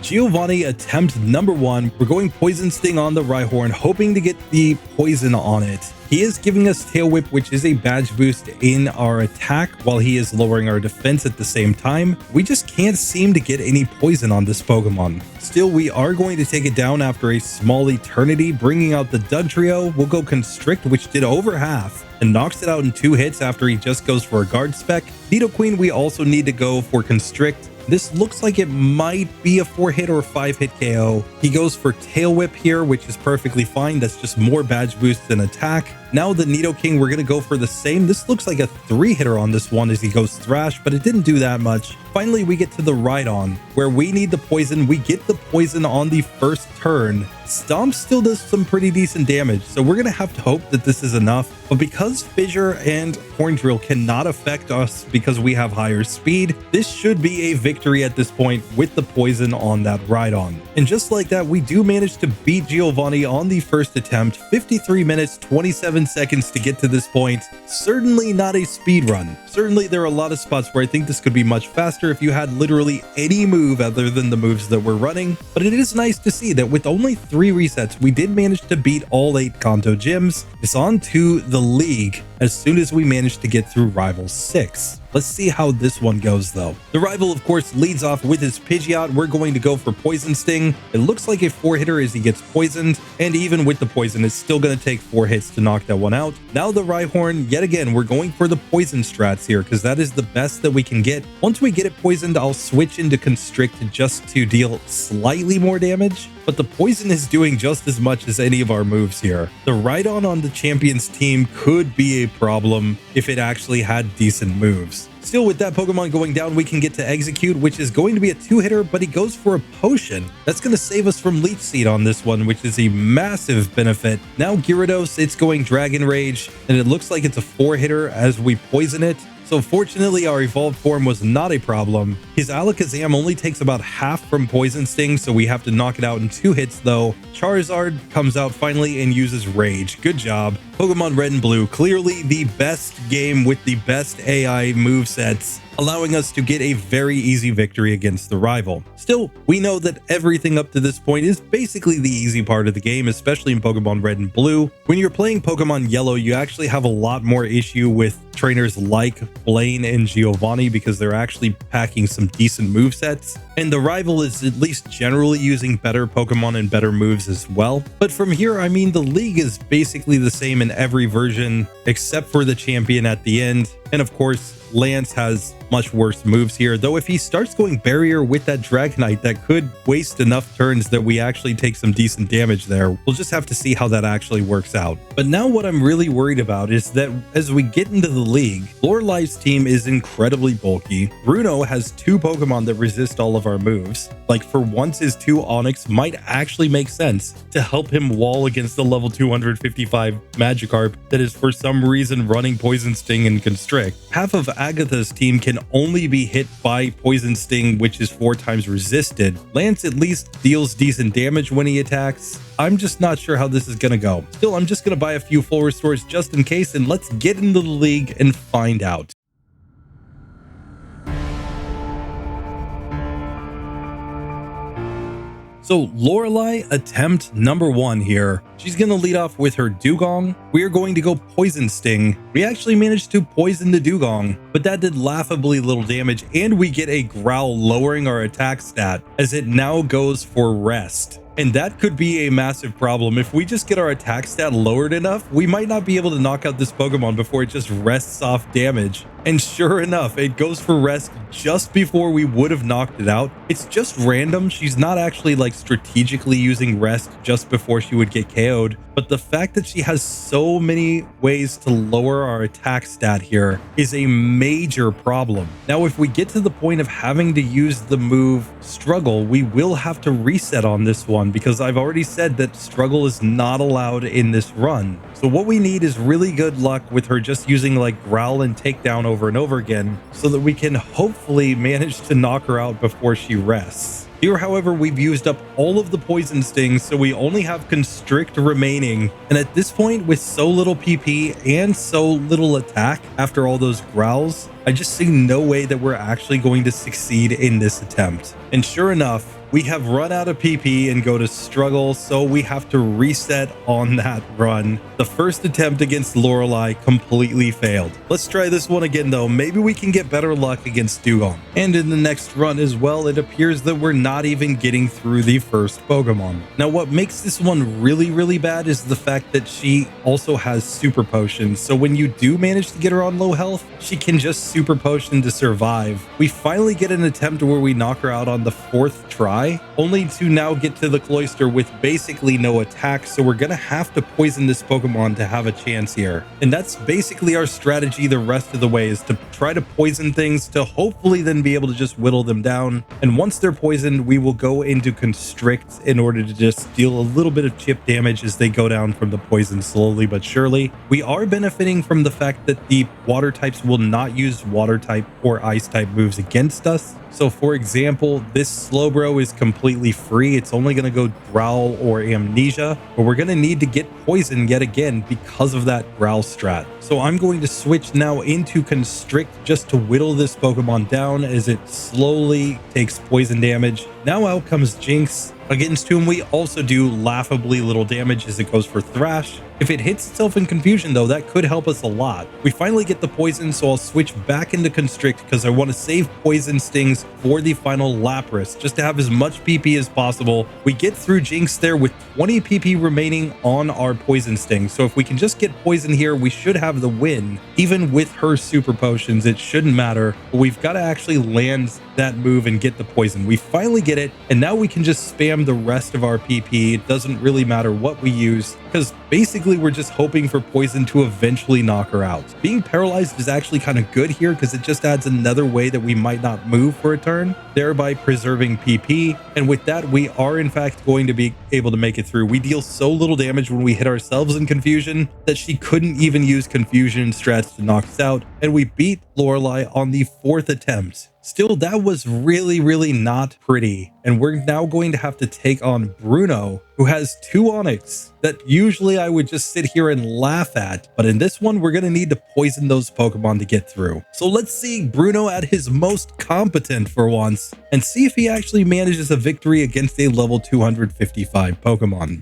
Giovanni attempt number 1. We're going Poison Sting on the Rhyhorn, hoping to get the poison on it. He is giving us Tail Whip, which is a badge boost in our attack while he is lowering our defense at the same time. We just can't seem to get any poison on this Pokemon. Still, we are going to take it down after a small eternity, bringing out the Dugtrio. We'll go Constrict, which did over half, and knocks it out in 2 hits after he just goes for a Guard Spec. Nidoqueen, we also need to go for Constrict. This looks like it might be a 4-hit or 5-hit KO. He goes for Tail Whip here, which is perfectly fine. That's just more badge boosts than attack. Now the Nidoking, we're going to go for the same. This looks like a 3-hitter on this one as he goes Thrash, but it didn't do that much. Finally, we get to the Rhydon, where we need the poison. We get the poison on the first turn. Stomp still does some pretty decent damage, so we're going to have to hope that this is enough. But because Fissure and Horn Drill cannot affect us because we have higher speed, this should be a victory at this point with the poison on that Rhydon. And just like that, we do manage to beat Giovanni on the first attempt. 53 minutes, 27 seconds to get to this point. Certainly not a speed run. Certainly there are a lot of spots where I think this could be much faster if you had literally any move other than the moves that we're running. But it is nice to see that with only 3 resets, we did manage to beat all 8 Kanto gyms. It's on to the league as soon as we manage to get through Rival 6. Let's see how this one goes though. The rival, of course, leads off with his Pidgeot. We're going to go for Poison Sting. It looks like a 4-hitter as he gets poisoned, and even with the poison, it's still going to take 4 hits to knock that one out. Now the Rhyhorn, yet again, we're going for the poison strats here because that is the best that we can get. Once we get it poisoned, I'll switch into Constrict just to deal slightly more damage, but the poison is doing just as much as any of our moves here. The Rhydon on the champions team could be a problem if it actually had decent moves. Still, with that Pokemon going down, we can get to Execute, which is going to be a 2-hitter, but he goes for a potion. That's going to save us from Leech Seed on this one, which is a massive benefit. Now Gyarados, it's going Dragon Rage, and it looks like it's a 4-hitter as we poison it. So fortunately, our evolved form was not a problem. His Alakazam only takes about half from Poison Sting, so we have to knock it out in 2 hits though. Charizard comes out finally and uses Rage. Good job. Pokemon Red and Blue, clearly the best game with the best AI movesets, allowing us to get a very easy victory against the rival. Still, we know that everything up to this point is basically the easy part of the game, especially in Pokemon Red and Blue. When you're playing Pokemon Yellow, you actually have a lot more issue with trainers like Blaine and Giovanni because they're actually packing some decent movesets, and the rival is at least generally using better Pokemon and better moves as well. But from here, I mean, the league is basically the same in every version except for the champion at the end. And of course, Lance has much worse moves here, though if he starts going barrier with that Dragonite, that could waste enough turns that we actually take some decent damage there. We'll just have to see how that actually works out. But now what I'm really worried about is that as we get into the league, Lorelai's team is incredibly bulky. Bruno has 2 Pokemon that resist all of our moves. Like, for once, his 2 Onix might actually make sense to help him wall against the level 255 Magikarp that is for some reason running Poison Sting and Constrict. Half of Agatha's team can only be hit by Poison Sting, which is 4 times resisted. Lance at least deals decent damage when he attacks. I'm just not sure how this is going to go. Still, I'm just going to buy a few full restores just in case, and let's get into the league and find out. So Lorelai, attempt number 1 here. She's going to lead off with her Dugong. We are going to go Poison Sting. We actually managed to poison the Dugong, but that did laughably little damage, and we get a Growl lowering our attack stat as it now goes for Rest. And that could be a massive problem. If we just get our attack stat lowered enough, we might not be able to knock out this Pokemon before it just rests off damage. And sure enough, it goes for rest just before we would have knocked it out. It's just random. She's not actually like strategically using rest just before she would get KO'd. But the fact that she has so many ways to lower our attack stat here is a major problem. Now, if we get to the point of having to use the move Struggle, we will have to reset on this one because I've already said that Struggle is not allowed in this run. So what we need is really good luck with her just using like Growl and Takedown over and over again so that we can hopefully manage to knock her out before she rests. Here, however, we've used up all of the Poison Stings, so we only have Constrict remaining. And at this point, with so little PP and so little attack after all those growls, I just see no way that we're actually going to succeed in this attempt. And sure enough, we have run out of PP and go to Struggle, so we have to reset on that run. The first attempt against Lorelai completely failed. Let's try this one again though. Maybe we can get better luck against Dugong. And in the next run as well, it appears that we're not even getting through the first Pokemon. Now what makes this one really bad is the fact that she also has Super Potions. So when you do manage to get her on low health, she can just Super Potion to survive. We finally get an attempt where we knock her out on the 4th try, only to now get to the Cloister with basically no attack, so we're gonna have to poison this Pokemon to have a chance here. And that's basically our strategy the rest of the way, is to try to poison things to hopefully then be able to just whittle them down. And once they're poisoned, we will go into Constrict in order to just deal a little bit of chip damage as they go down from the poison slowly but surely. We are benefiting from the fact that the water types will not use water type or ice type moves against us. So for example, this Slowbro is completely free. It's only going to go Growl or Amnesia, but we're going to need to get Poison yet again because of that Growl strat. So I'm going to switch now into Constrict just to whittle this Pokemon down as it slowly takes poison damage. Now out comes Jinx, against whom we also do laughably little damage as it goes for Thrash. If it hits itself in Confusion though, that could help us a lot. We finally get the poison, so I'll switch back into Constrict because I want to save Poison Stings for the final Lapras, just to have as much PP as possible. We get through Jinx there with 20 PP remaining on our Poison Sting, so if we can just get poison here, we should have the win. Even with her Super Potions, it shouldn't matter, but we've got to actually land that move and get the poison. We finally get it, and now we can just spam the rest of our PP. It doesn't really matter what we use, because basically we're just hoping for poison to eventually knock her out. Being paralyzed is actually kind of good here because it just adds another way that we might not move for a turn, thereby preserving PP. And with that, we are in fact going to be able to make it through. We deal so little damage when we hit ourselves in Confusion that she couldn't even use Confusion strats to knock us out, and we beat Lorelai on the 4th attempt. Still, that was really not pretty. And we're now going to have to take on Bruno, who has 2 Onix that usually I would just sit here and laugh at. But in this one, we're going to need to poison those Pokemon to get through. So let's see Bruno at his most competent for once and see if he actually manages a victory against a level 255 Pokemon.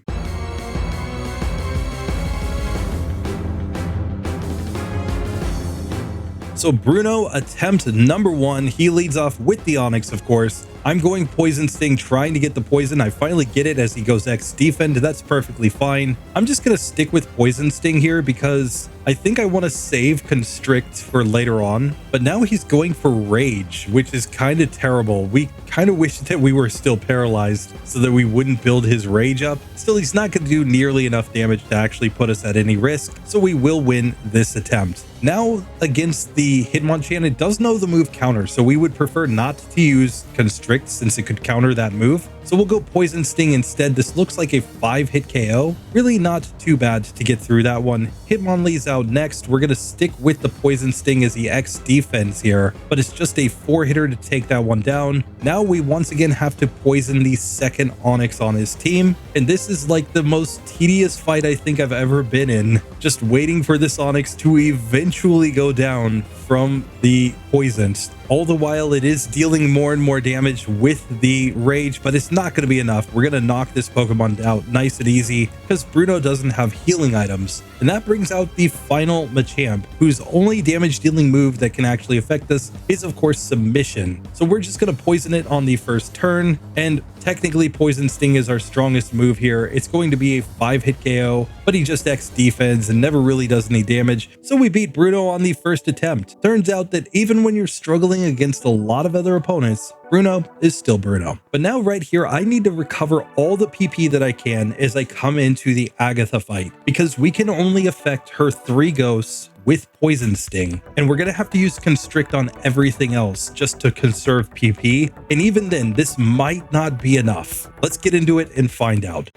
So Bruno, attempt number 1, he leads off with the Onix, of course. I'm going Poison Sting, trying to get the poison. I finally get it as he goes X defend. That's perfectly fine. I'm just going to stick with Poison Sting here because I think I want to save Constrict for later on. But now he's going for Rage, which is kind of terrible. We kind of wish that we were still paralyzed so that we wouldn't build his Rage up. Still, he's not going to do nearly enough damage to actually put us at any risk, so we will win this attempt. Now, against the Hitmonchan, it does know the move counter, so we would prefer not to use Constrict since it could counter that move. So we'll go Poison Sting instead. This looks like a 5-hit KO. Really not too bad to get through that one. Hitmonlee's out next. We're going to stick with the Poison Sting as he X defends here, but it's just a 4-hitter to take that one down. Now we once again have to poison the second Onix on his team, and this is like the most tedious fight I think I've ever been in. Just waiting for this Onix to eventually go down from the poisons. All the while it is dealing more and more damage with the Rage, but it's not going to be enough. We're going to knock this Pokemon out nice and easy because Bruno doesn't have healing items. And that brings out the final Machamp, whose only damage dealing move that can actually affect us is of course Submission. So we're just going to poison it on the first turn, and technically Poison Sting is our strongest move here. It's going to be a 5-hit KO, but he just X defends and never really does any damage. So we beat Bruno on the first attempt. Turns out that even when you're struggling against a lot of other opponents, Bruno is still Bruno. But now right here, I need to recover all the PP that I can as I come into the Agatha fight, because we can only affect her 3 ghosts with Poison Sting, and we're gonna have to use Constrict on everything else just to conserve PP, and even then this might not be enough. Let's get into it and find out.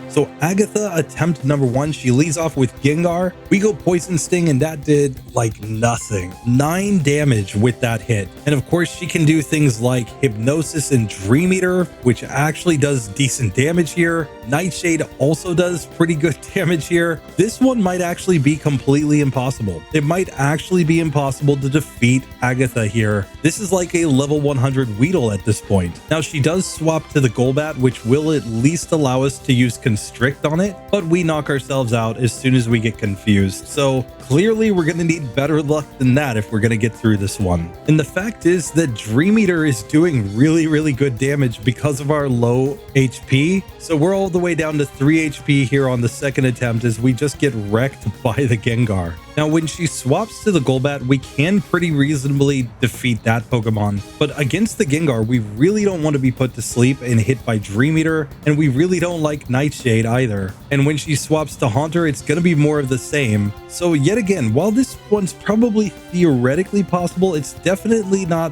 So Agatha, attempt number 1, she leads off with Gengar. We go Poison Sting, and that did like nothing. 9 damage with that hit. And of course, she can do things like Hypnosis and Dream Eater, which actually does decent damage here. Nightshade also does pretty good damage here. This one might actually be completely impossible. It might actually be impossible to defeat Agatha here. This is like a level 100 Weedle at this point. Now, she does swap to the Golbat, which will at least allow us to use Constrict on it, but we knock ourselves out as soon as we get confused. So clearly we're going to need better luck than that if we're going to get through this one. And the fact is that Dream Eater is doing really good damage because of our low HP. So we're all the way down to 3 HP here on the second attempt as we just get wrecked by the Gengar. Now, when she swaps to the Golbat, we can pretty reasonably defeat that Pokemon. But against the Gengar, we really don't want to be put to sleep and hit by Dream Eater, and we really don't like Nightshade either. And when she swaps to Haunter, it's going to be more of the same. So yet again, while this one's probably theoretically possible, it's definitely not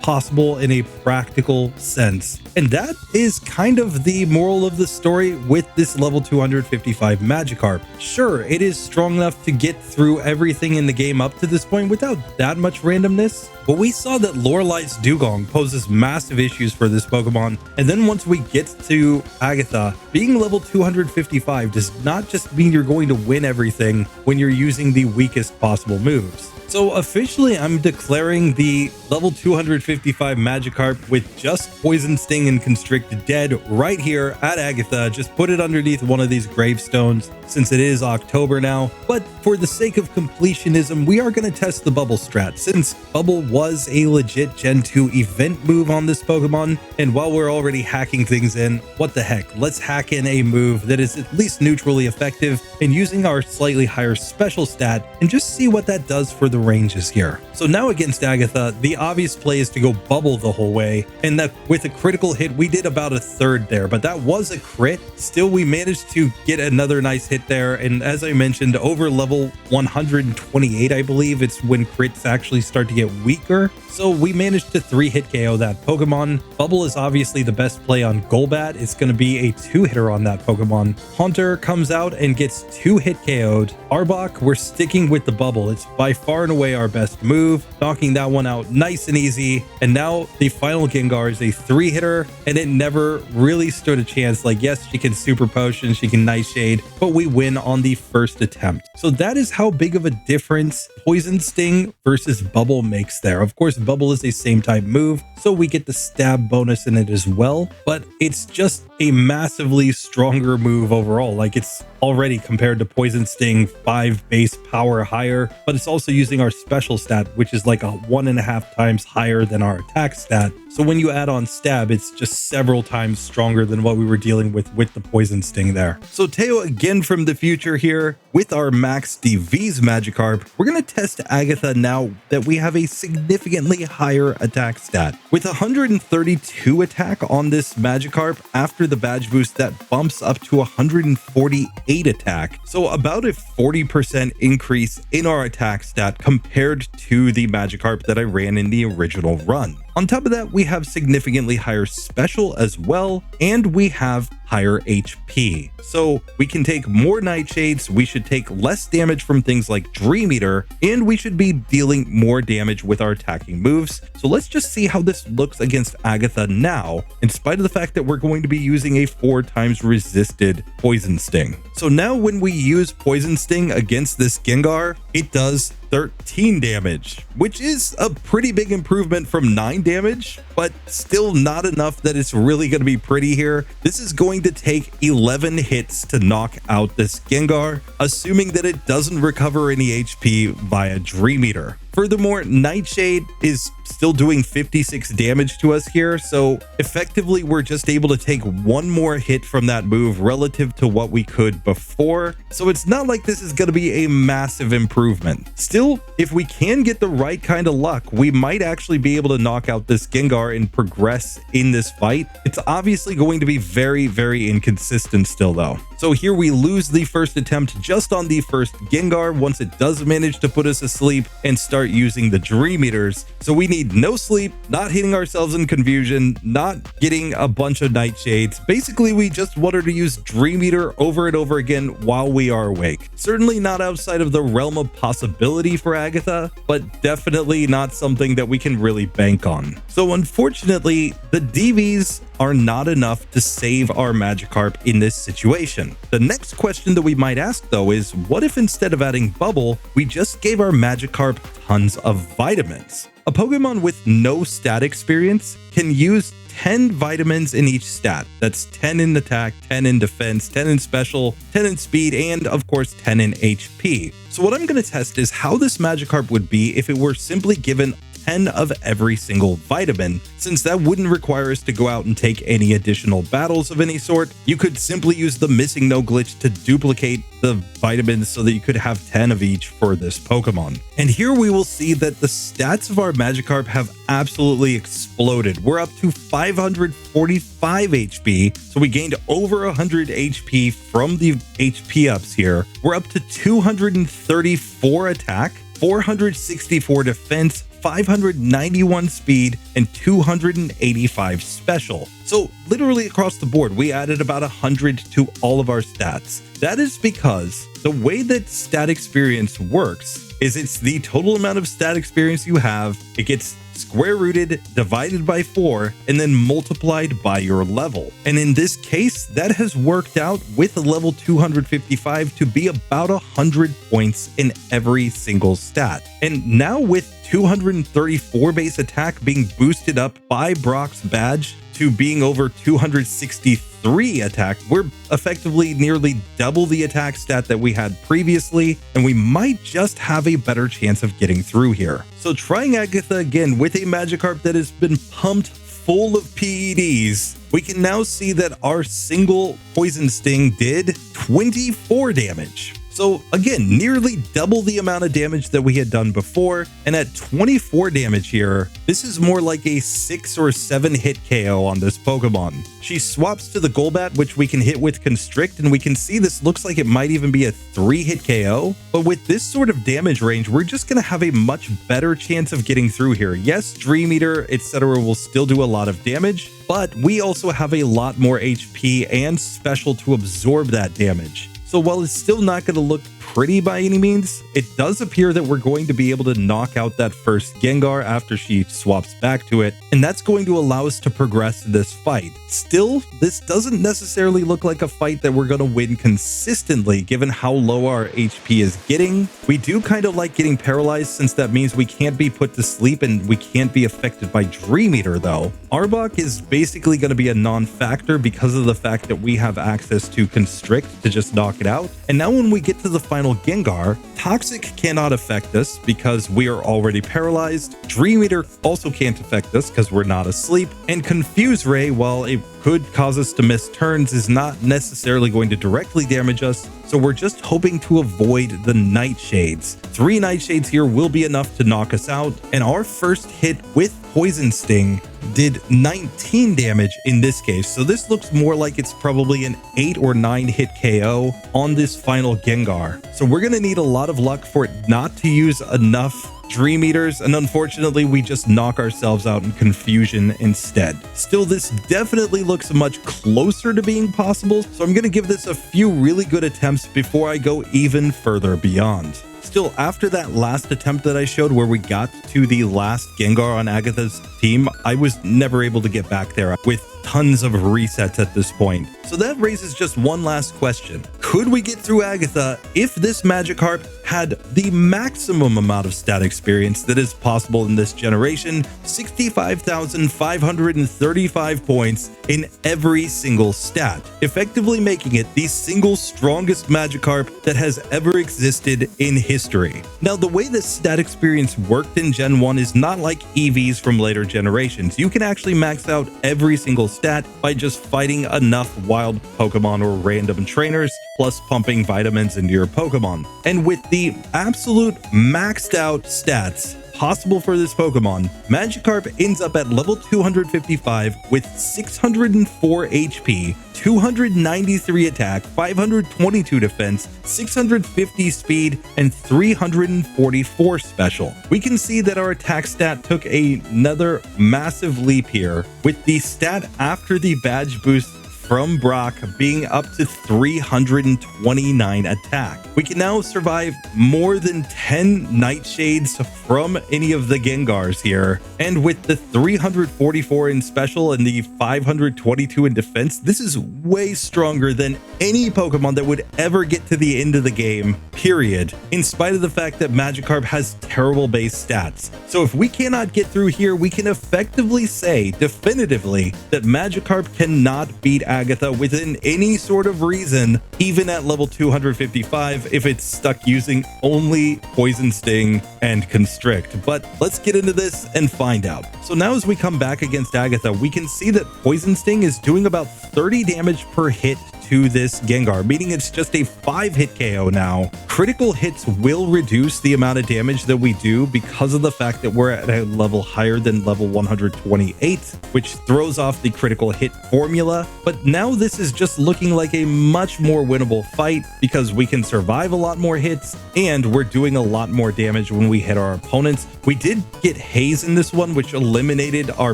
possible in a practical sense. And that is kind of the moral of the story with this level 255 Magikarp. Sure, it is strong enough to get through everything in the game up to this point without that much randomness, but we saw that Lorelei's Dugong poses massive issues for this Pokemon, and then once we get to Agatha, being level 255 does not just mean you're going to win everything when you're using the weakest possible moves. So officially, I'm declaring the level 255 Magikarp with just Poison Sting and Constrict dead right here at Agatha. Just put it underneath one of these gravestones since it is October now. But for the sake of completionism, we are going to test the Bubble strat, since Bubble was a legit Gen 2 event move on this Pokemon. And while we're already hacking things in, what the heck, let's hack in a move that is at least neutrally effective and using our slightly higher special stat and just see what that does for the ranges here. So now against Agatha, the obvious play is to go Bubble the whole way, and that with a critical hit, we did about a third there, but that was a crit. Still, we managed to get another nice hit there, and as I mentioned, over level 128, I believe, it's when crits actually start to get weaker. So we managed to 3-hit KO that Pokemon. Bubble is obviously the best play on Golbat. It's going to be a 2-hitter on that Pokemon. Haunter comes out and gets 2-hit KO'd. Arbok, we're sticking with the Bubble. It's by far and away our best move, knocking that one out nice and easy. And now the final Gengar is a 3-hitter, and it never really stood a chance. Like, yes, she can Super Potion, she can Nightshade, but we win on the first attempt. So that is how big of a difference Poison Sting versus Bubble makes there. Of course, Bubble is a same type move, so we get the stab bonus in it as well, but it's just a massively stronger move overall. Like, it's already compared to Poison Sting, 5 base power higher, but it's also using our special stat, which is like a 1.5 times higher than our attack stat. So when you add on stab, it's just several times stronger than what we were dealing with the Poison Sting there. So Teo again from the future here with our max DV's Magikarp. We're going to test Agatha now that we have a significantly higher attack stat. With 132 attack on this Magikarp after the badge boost, that bumps up to 148 attack. So about a 40% increase in our attack stat compared to the Magikarp that I ran in the original run. On top of that, we have significantly higher special as well, and we have higher HP. So we can take more Nightshades, we should take less damage from things like Dream Eater, and we should be dealing more damage with our attacking moves. So let's just see how this looks against Agatha now, in spite of the fact that we're going to be using a 4 times resisted Poison Sting. So now when we use Poison Sting against this Gengar, it does 13 damage, which is a pretty big improvement from 9 damage, but still not enough that it's really going to be pretty here. This is going to take 11 hits to knock out this Gengar, assuming that it doesn't recover any HP via Dream Eater. Furthermore, Nightshade is still doing 56 damage to us here, so effectively we're just able to take one more hit from that move relative to what we could before, so it's not like this is going to be a massive improvement. Still, if we can get the right kind of luck, we might actually be able to knock out this Gengar and progress in this fight. It's obviously going to be very, very inconsistent still though. So here we lose the first attempt just on the first Gengar once it does manage to put us asleep and start using the Dream Eaters. So we need no sleep, not hitting ourselves in confusion, not getting a bunch of Nightshades. Basically, we just want her to use Dream Eater over and over again while we are awake. Certainly not outside of the realm of possibility for Agatha, but definitely not something that we can really bank on. So unfortunately, the DVs are not enough to save our Magikarp in this situation. The next question that we might ask though is, what if instead of adding Bubble, we just gave our Magikarp tons of vitamins? A Pokemon with no stat experience can use 10 vitamins in each stat. That's 10 in attack, 10 in defense, 10 in special, 10 in speed, and of course 10 in HP. So what I'm going to test is how this Magikarp would be if it were simply given 10 of every single vitamin, since that wouldn't require us to go out and take any additional battles of any sort. You could simply use the missing no glitch to duplicate the vitamins so that you could have 10 of each for this Pokemon. And here we will see that the stats of our Magikarp have absolutely exploded. We're up to 545 HP, so we gained over 100 HP from the HP ups here. We're up to 234 attack, 464 defense, 591 speed, and 285 special. So literally across the board, we added about 100 to all of our stats. That is because the way that stat experience works is it's the total amount of stat experience you have. It gets square rooted, divided by 4, and then multiplied by your level. And in this case, that has worked out with a level 255 to be about 100 points in every single stat. And now with 234 base attack being boosted up by Brock's badge to being over 263 attack, we're effectively nearly double the attack stat that we had previously, and we might just have a better chance of getting through here. So trying Agatha again with a Magikarp that has been pumped full of PEDs, we can now see that our single Poison Sting did 24 damage. So again, nearly double the amount of damage that we had done before, and at 24 damage here, this is more like a 6 or 7 hit KO on this Pokemon. She swaps to the Golbat, which we can hit with Constrict, and we can see this looks like it might even be a 3 hit KO, but with this sort of damage range, we're just going to have a much better chance of getting through here. Yes, Dream Eater, etc. will still do a lot of damage, but we also have a lot more HP and special to absorb that damage. So while it's still not going to look pretty by any means. It does appear that we're going to be able to knock out that first Gengar after she swaps back to it, and that's going to allow us to progress this fight. Still, this doesn't necessarily look like a fight that we're going to win consistently given how low our HP is getting. We do kind of like getting paralyzed since that means we can't be put to sleep and we can't be affected by Dream Eater though. Arbok is basically going to be a non-factor because of the fact that we have access to Constrict to just knock it out. And now when we get to the final Gengar, Toxic cannot affect us because we are already paralyzed. Dream Eater also can't affect us because we're not asleep. And Confuse Ray, while it could cause us to miss turns, is not necessarily going to directly damage us. So we're just hoping to avoid the Nightshades. 3 Nightshades here will be enough to knock us out. And our first hit with Poison Sting did 19 damage in this case. So this looks more like it's probably an 8 or 9 hit KO on this final Gengar. So we're going to need a lot of luck for it not to use enough Dream Eaters, and unfortunately we just knock ourselves out in confusion instead. Still, this definitely looks much closer to being possible, so I'm going to give this a few really good attempts before I go even further beyond. Still, after that last attempt that I showed where we got to the last Gengar on Agatha's team, I was never able to get back there with tons of resets at this point. So that raises just one last question. Could we get through Agatha if this Magikarp had the maximum amount of stat experience that is possible in this generation? 65,535 points in every single stat, effectively making it the single strongest Magikarp that has ever existed in history. Now, the way this stat experience worked in Gen 1 is not like EVs from later generations. You can actually max out every single stat by just fighting enough wild Pokemon or random trainers, plus pumping vitamins into your Pokemon. And with the absolute maxed out stats possible for this Pokemon, Magikarp ends up at level 255 with 604 HP, 293 attack, 522 defense, 650 speed, and 344 special. We can see that our attack stat took another massive leap here, with the stat after the badge boost from Brock being up to 329 attack. We can now survive more than 10 Nightshades from any of the Gengars here. And with the 344 in special and the 522 in defense, this is way stronger than any Pokemon that would ever get to the end of the game, period, in spite of the fact that Magikarp has terrible base stats. So if we cannot get through here, we can effectively say definitively that Magikarp cannot beat Agatha within any sort of reason, even at level 255 if it's stuck using only Poison Sting and Constrict. But let's get into this and find out. So now as we come back against Agatha, we can see that Poison Sting is doing about 30 damage per hit to this Gengar, meaning it's just a 5-hit KO now. Critical hits will reduce the amount of damage that we do because of the fact that we're at a level higher than level 128, which throws off the critical hit formula. But now this is just looking like a much more winnable fight because we can survive a lot more hits and we're doing a lot more damage when we hit our opponents. We did get Haze in this one, which eliminated our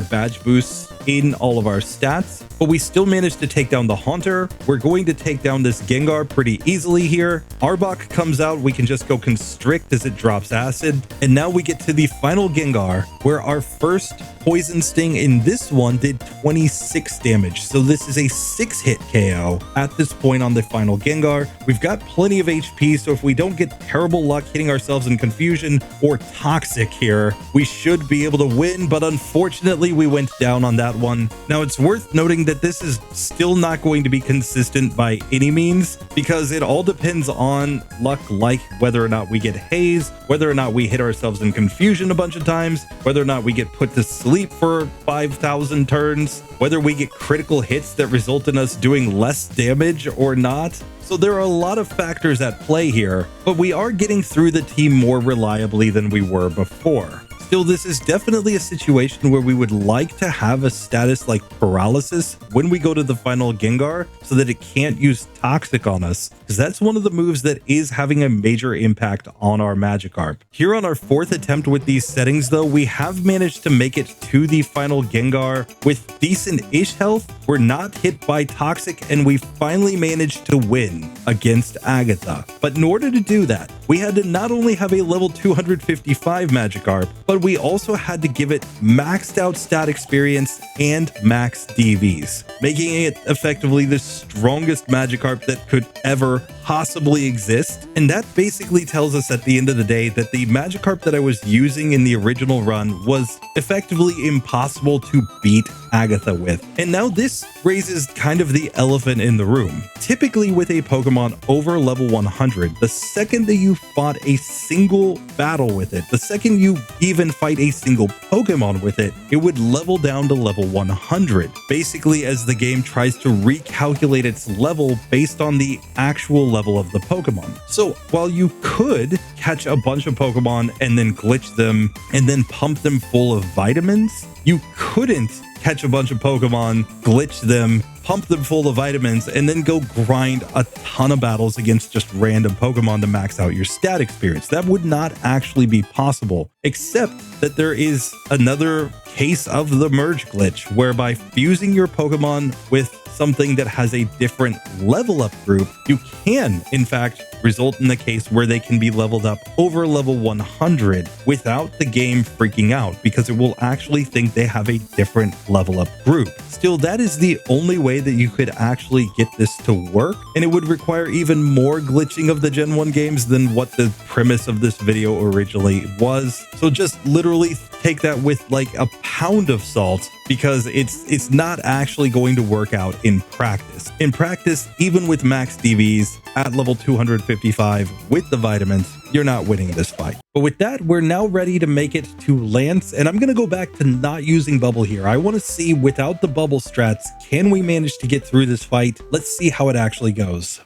badge boosts in all of our stats, but we still managed to take down the Haunter. We're going to take down this Gengar pretty easily here. Arbok comes out, we can just go Constrict as it drops Acid, and now we get to the final Gengar, where our first Poison Sting in this one did 26 damage. So this is a 6-hit KO at this point on the final Gengar. We've got plenty of HP, so if we don't get terrible luck hitting ourselves in Confusion or Toxic here, we should be able to win, but unfortunately we went down on that one. Now it's worth noting that this is still not going to be consistent by any means because it all depends on luck, like whether or not we get Haze, whether or not we hit ourselves in Confusion a bunch of times, whether or not we get put to sleep for 5,000 turns, whether we get critical hits that result in us doing less damage or not. So there are a lot of factors at play here, but we are getting through the team more reliably than we were before. Still, this is definitely a situation where we would like to have a status like paralysis when we go to the final Gengar so that it can't use Toxic on us, because that's one of the moves that is having a major impact on our Magikarp. Here on our 4th attempt with these settings though, we have managed to make it to the final Gengar with decent-ish health. We're not hit by Toxic, and we finally managed to win against Agatha. But in order to do that, we had to not only have a level 255 Magikarp, but we also had to give it maxed out stat experience and max DVs, making it effectively the strongest Magikarp that could ever possibly exist. And that basically tells us at the end of the day that the Magikarp that I was using in the original run was effectively impossible to beat Agatha with. And now this raises kind of the elephant in the room. Typically with a Pokemon over level 100, the second that you fought a single battle with it, the second you even fight a single Pokemon with it, it would level down to level 100, basically as the game tries to recalculate its level based on the actual level of the Pokemon. So while you could catch a bunch of Pokemon and then glitch them and then pump them full of vitamins, you couldn't catch a bunch of Pokemon, glitch them, pump them full of vitamins, and then go grind a ton of battles against just random Pokemon to max out your stat experience. That would not actually be possible, except that there is another case of the merge glitch, whereby fusing your Pokemon with something that has a different level up group, you can, in fact, result in the case where they can be leveled up over level 100 without the game freaking out, because it will actually think they have a different level up group. Still, that is the only way that you could actually get this to work, and it would require even more glitching of the Gen 1 games than what the premise of this video originally was. So just literally take that with like a pound of salt, because it's not actually going to work out in practice. In practice, even with max DVs at level 255 with the vitamins, you're not winning this fight. But with that, we're now ready to make it to Lance, and I'm going to go back to not using bubble here. I want to see, without the bubble strats, can we manage to get through this fight? Let's see how it actually goes.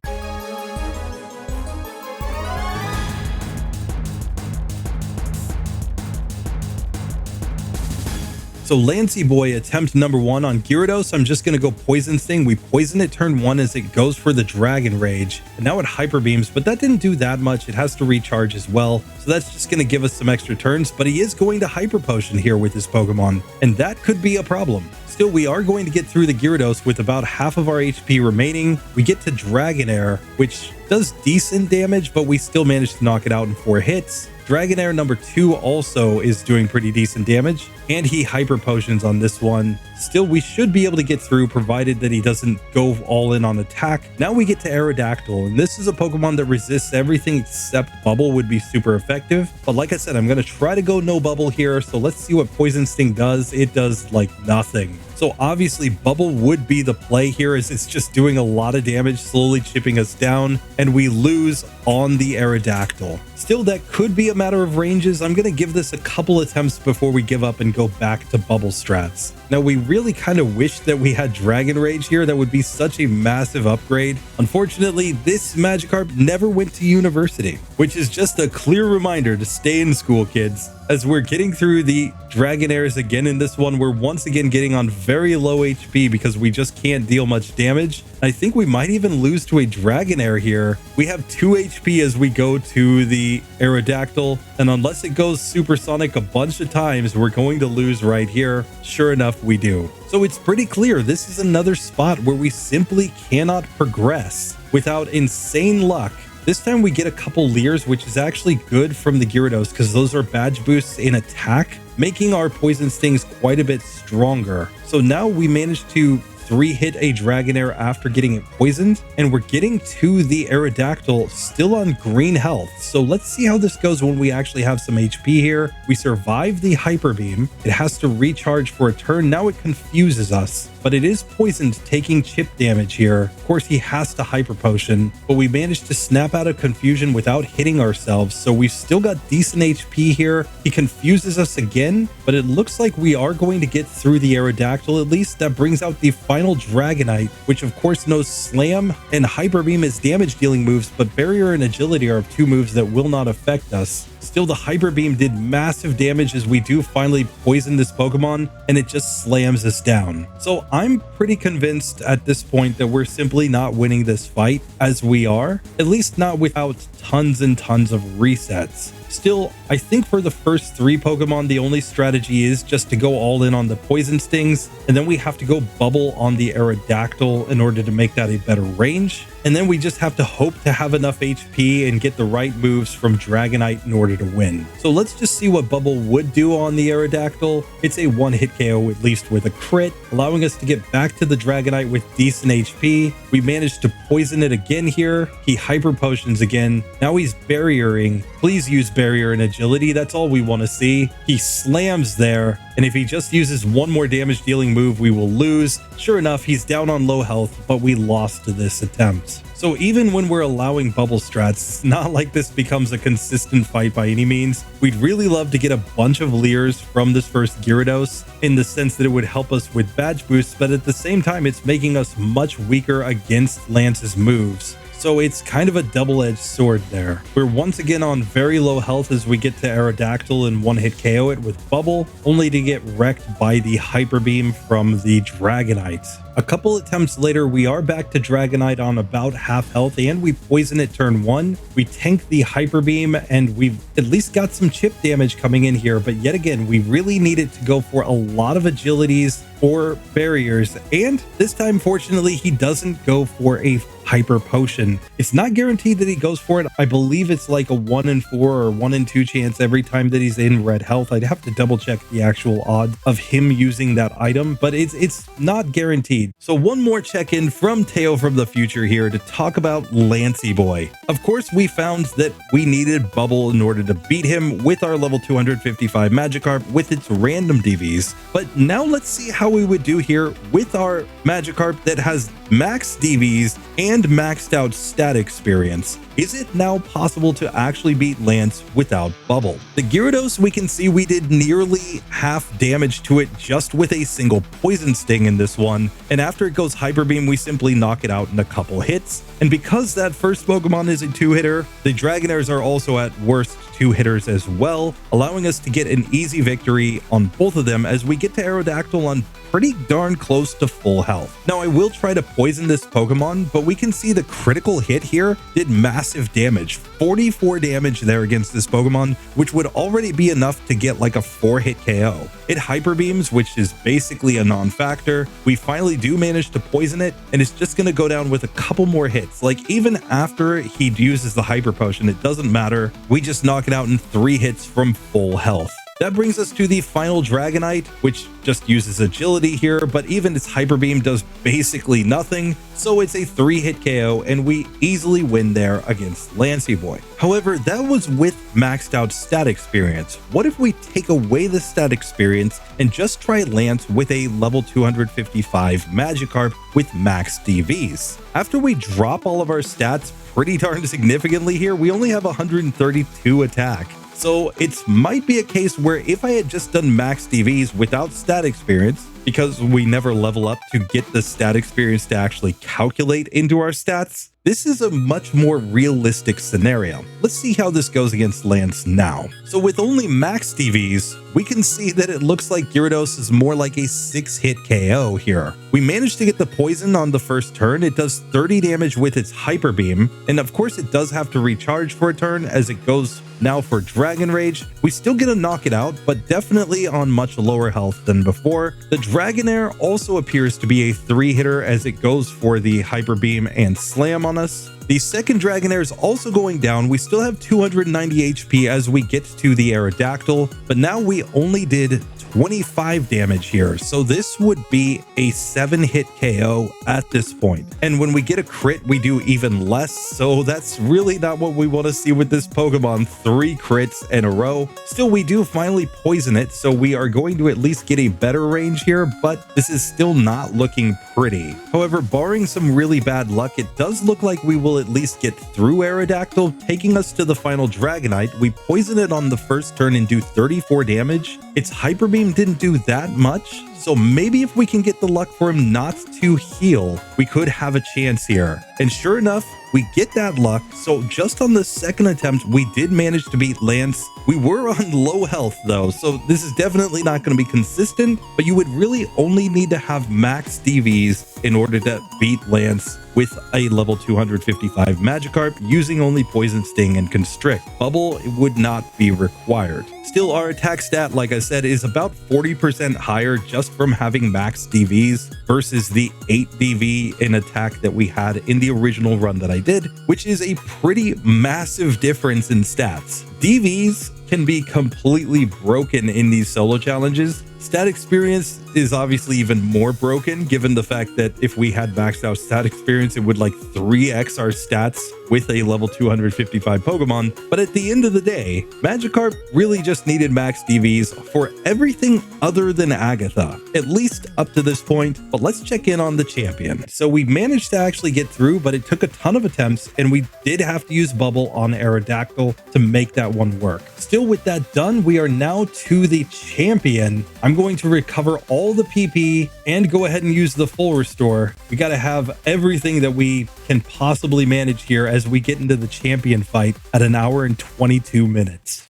So Lancey boy, attempt number 1 on Gyarados. I'm just going to go Poison Sting. We poison it turn 1 as it goes for the Dragon Rage. And now it Hyper Beams, but that didn't do that much. It has to recharge as well. So that's just going to give us some extra turns, but he is going to Hyper Potion here with his Pokemon, and that could be a problem. Still, we are going to get through the Gyarados with about half of our HP remaining. We get to Dragonair, which does decent damage, but we still manage to knock it out in 4 hits. Dragonair number 2 also is doing pretty decent damage, and he Hyper Potions on this one. Still, we should be able to get through, provided that he doesn't go all in on attack. Now we get to Aerodactyl, and this is a Pokemon that resists everything except Bubble would be super effective. But like I said, I'm going to try to go no Bubble here, so let's see what Poison Sting does. It does like nothing. So obviously Bubble would be the play here, as it's just doing a lot of damage, slowly chipping us down, and we lose on the Aerodactyl. Still, that could be a matter of ranges. I'm going to give this a couple attempts before we give up and go back to Bubble strats. Now, we really kind of wish that we had Dragon Rage here. That would be such a massive upgrade. Unfortunately, this Magikarp never went to university, which is just a clear reminder to stay in school, kids. As we're getting through the Dragonairs again in this one, we're once again getting on very low HP because we just can't deal much damage. I think we might even lose to a Dragonair here. We have 2 HP as we go to the Aerodactyl, and unless it goes supersonic a bunch of times, we're going to lose right here. Sure enough, we do. So it's pretty clear this is another spot where we simply cannot progress without insane luck. This time we get a couple Leers, which is actually good from the Gyarados because those are badge boosts in attack, making our Poison Stings quite a bit stronger. So now we managed to 3-hit a Dragonair after getting it poisoned, and we're getting to the Aerodactyl still on green health. So let's see how this goes when we actually have some HP here. We survive the Hyper Beam. It has to recharge for a turn. Now it confuses us, but it is poisoned, taking chip damage here. Of course, he has to Hyper Potion, but we managed to snap out of confusion without hitting ourselves, so we've still got decent HP here. He confuses us again, but it looks like we are going to get through the Aerodactyl at least. That brings out the final Dragonite, which of course knows Slam and Hyper Beam as damage dealing moves, but Barrier and Agility are 2 moves that will not affect us. Still, the Hyper Beam did massive damage as we do finally poison this Pokemon, and it just slams us down. So I'm pretty convinced at this point that we're simply not winning this fight as we are, at least not without tons and tons of resets. Still, I think for the first 3 Pokemon, the only strategy is just to go all in on the Poison Stings, and then we have to go Bubble on the Aerodactyl in order to make that a better range. And then we just have to hope to have enough HP and get the right moves from Dragonite in order to win. So let's just see what Bubble would do on the Aerodactyl. It's a 1-hit KO, at least with a crit, allowing us to get back to the Dragonite with decent HP. We managed to poison it again here. He Hyper Potions again. Now he's Barriering. Please use Barrier and Agility. That's all we want to see. He slams there. And if he just uses one more damage dealing move, we will lose. Sure enough, he's down on low health, but we lost to this attempt. So even when we're allowing bubble strats, it's not like this becomes a consistent fight by any means. We'd really love to get a bunch of Leers from this first Gyarados in the sense that it would help us with badge boosts, but at the same time, it's making us much weaker against Lance's moves. So it's kind of a double-edged sword there. We're once again on very low health as we get to Aerodactyl and 1-hit KO it with Bubble, only to get wrecked by the Hyper Beam from the Dragonite. A couple attempts later, we are back to Dragonite on about half health, and we poison it turn 1. We tank the Hyper Beam, and we've at least got some chip damage coming in here, but yet again, we really needed to go for a lot of agilities or barriers, and this time, fortunately, he doesn't go for a Hyper Potion. It's not guaranteed that he goes for it. I believe it's like a 1 in 4 or 1 in 2 chance every time that he's in red health. I'd have to double check the actual odds of him using that item, but it's not guaranteed. So one more check-in from Teo from the future here to talk about Lancey Boy. Of course, we found that we needed Bubble in order to beat him with our level 255 Magikarp with its random DVs. But now let's see how we would do here with our Magikarp that has max DVs and maxed out stat experience. Is it now possible to actually beat Lance without Bubble? The Gyarados, we can see we did nearly half damage to it just with a single Poison Sting in this one, and after it goes Hyper Beam, we simply knock it out in a couple hits. And because that first Pokemon is a 2-hitter, the Dragonairs are also at worst 2-hitters as well, allowing us to get an easy victory on both of them as we get to Aerodactyl on pretty darn close to full health. Now, I will try to poison this Pokemon, but we can see the critical hit here did massive damage. 44 damage there against this Pokemon, which would already be enough to get like a 4-hit KO. It Hyper Beams, which is basically a non-factor. We finally do manage to poison it, and it's just going to go down with a couple more hits. Like, even after he uses the Hyper Potion, it doesn't matter. We just knock it out in 3 hits from full health. That brings us to the final Dragonite, which just uses agility here, but even its Hyper Beam does basically nothing, so it's a 3-hit KO, and we easily win there against Lancey Boy. However, that was with maxed out stat experience. What if we take away the stat experience and just try Lance with a level 255 Magikarp with max DVs? After we drop all of our stats pretty darn significantly here, we only have 132 attack. So it might be a case where if I had just done max DVs without stat experience, because we never level up to get the stat experience to actually calculate into our stats, this is a much more realistic scenario. Let's see how this goes against Lance now. So with only max DVs, we can see that it looks like Gyarados is more like a 6-hit KO here. We managed to get the poison on the first turn. It does 30 damage with its Hyper Beam, and of course it does have to recharge for a turn as it goes now for Dragon Rage. We still get to knock it out, but definitely on much lower health than before. The Dragonair also appears to be a 3-hitter as it goes for the Hyper Beam and Slam on us. The second Dragonair is also going down. We still have 290 HP as we get to the Aerodactyl, but now we only did 25 damage here, so this would be a 7-hit KO at this point. And when we get a crit, we do even less, so that's really not what we want to see with this Pokemon. 3 crits in a row. Still, we do finally poison it, so we are going to at least get a better range here, but this is still not looking pretty. However, barring some really bad luck, it does look like we will at least get through Aerodactyl, taking us to the final Dragonite. We poison it on the first turn and do 34 damage. Its Hyper Beam didn't do that much, So maybe if we can get the luck for him not to heal, we could have a chance here. And sure enough, we get that luck. So just on the second attempt, we did manage to beat Lance. We were on low health though, so this is definitely not going to be consistent, but you would really only need to have max DVs in order to beat Lance with a level 255 Magikarp using only Poison Sting and Constrict. Bubble would not be required. Still, our attack stat, like I said, is about 40% higher just from having max DVs versus the 8 DV in attack that we had in the original run that I did, which is a pretty massive difference in stats. DVs can be completely broken in these solo challenges. Stat experience is obviously even more broken given the fact that if we had maxed out stat experience, it would like 3x our stats with a level 255 Pokemon. But at the end of the day, Magikarp really just needed max DVs for everything other than Agatha, at least up to this point. But let's check in on the champion. So we managed to actually get through, but it took a ton of attempts and we did have to use Bubble on Aerodactyl to make that one work. Still, with that done, we are now to the champion. I'm going to recover all the PP and go ahead and use the full restore. We got to have everything that we can possibly manage here as we get into the champion fight at 1 hour and 22 minutes.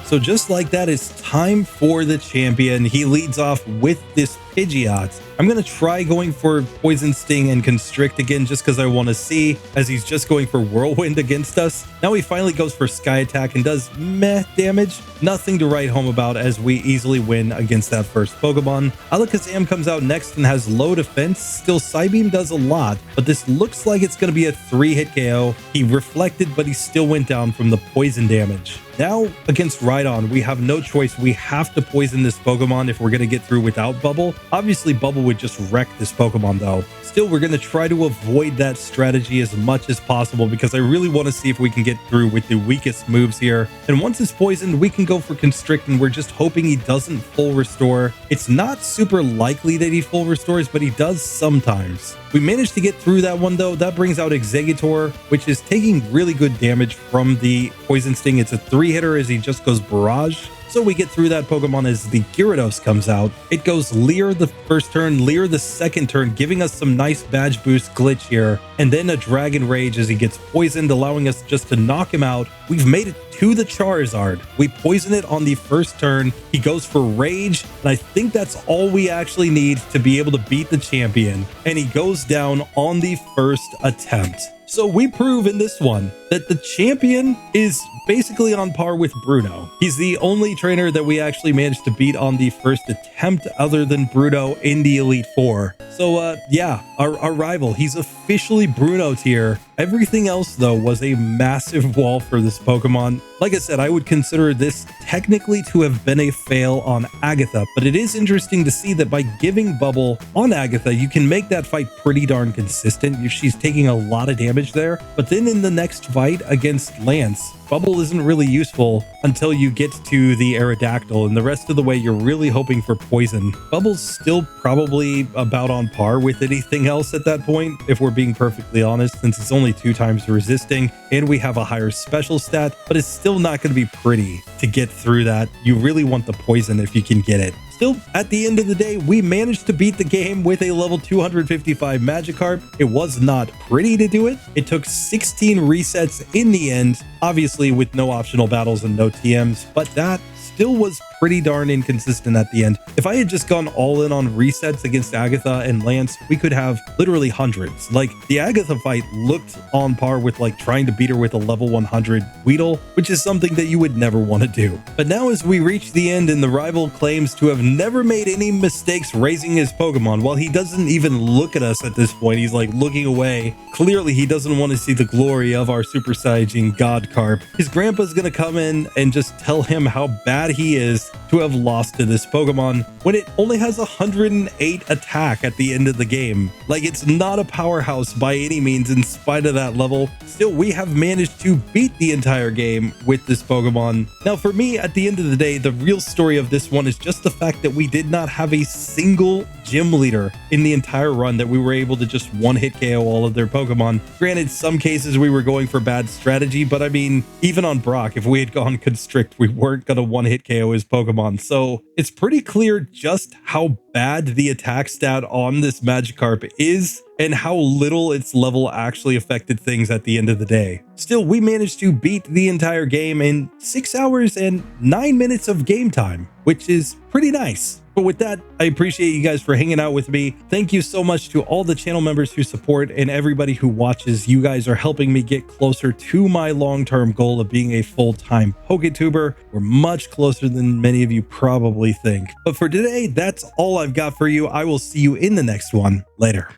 So just like that, it's time for the champion. He leads off with this Pidgeot. I'm going to try going for Poison Sting and Constrict again just because I want to see, as he's just going for Whirlwind against us. Now he finally goes for Sky Attack and does meh damage. Nothing to write home about as we easily win against that first Pokemon. Alakazam comes out next and has low defense. Still, Psybeam does a lot, but this looks like it's going to be a 3-hit KO. He reflected, but he still went down from the poison damage. Now, against Rhydon, we have no choice. We have to poison this Pokemon if we're going to get through without Bubble. Obviously, Bubble would just wreck this Pokemon, though. Still, we're going to try to avoid that strategy as much as possible because I really want to see if we can get through with the weakest moves here. And once it's poisoned, we can go for Constrict, and we're just hoping he doesn't full restore. It's not super likely that he full restores, but he does sometimes. We managed to get through that one, though. That brings out Exeggutor, which is taking really good damage from the Poison Sting. It's a 3-hitter as he just goes Barrage. So we get through that Pokemon as the Gyarados comes out. It goes Leer the first turn, Leer the second turn, giving us some nice badge boost glitch here. And then a Dragon Rage as he gets poisoned, allowing us just to knock him out. We've made it to the Charizard. We poison it on the first turn. He goes for Rage, and I think that's all we actually need to be able to beat the champion. And he goes down on the first attempt. So we prove in this one that the champion is basically on par with Bruno. He's the only trainer that we actually managed to beat on the first attempt other than Bruno in the Elite Four. So yeah, our rival, he's officially Bruno tier. Everything else, though, was a massive wall for this Pokemon. Like I said, I would consider this technically to have been a fail on Agatha, but it is interesting to see that by giving Bubble on Agatha, you can make that fight pretty darn consistent. She's taking a lot of damage there, but then in the next fight against Lance, Bubble isn't really useful until you get to the Aerodactyl, and the rest of the way you're really hoping for poison. Bubble's still probably about on par with anything else at that point, if we're being perfectly honest, since it's only 2 times resisting and we have a higher special stat, but it's still not going to be pretty to get through that. You really want the poison if you can get it. Still, at the end of the day, we managed to beat the game with a level 255 Magikarp. It was not pretty to do it. It took 16 resets in the end, obviously with no optional battles and no TMs, but that still was pretty darn inconsistent at the end. If I had just gone all in on resets against Agatha and Lance, we could have literally hundreds. Like, the Agatha fight looked on par with like trying to beat her with a level 100 Weedle, which is something that you would never want to do. But now as we reach the end and the rival claims to have never made any mistakes raising his Pokemon, while he doesn't even look at us at this point, he's like looking away. Clearly he doesn't want to see the glory of our Super Saiyajin God Carp. His grandpa's gonna come in and just tell him how bad he is to have lost to this Pokemon when it only has 108 attack at the end of the game. Like, it's not a powerhouse by any means in spite of that level. Still, we have managed to beat the entire game with this Pokemon. Now, for me, at the end of the day, the real story of this one is just the fact that we did not have a single gym leader in the entire run that we were able to just one-hit KO all of their Pokemon. Granted, some cases we were going for bad strategy, but I mean, even on Brock, if we had gone Constrict, we weren't going to one-hit KO his Pokemon. So it's pretty clear just how bad the attack stat on this Magikarp is and how little its level actually affected things at the end of the day. Still, we managed to beat the entire game in 6 hours and 9 minutes of game time, which is pretty nice. But with that, I appreciate you guys for hanging out with me. Thank you so much to all the channel members who support and everybody who watches. You guys are helping me get closer to my long-term goal of being a full-time PokeTuber. We're much closer than many of you probably think. But for today, that's all I've got for you. I will see you in the next one. Later.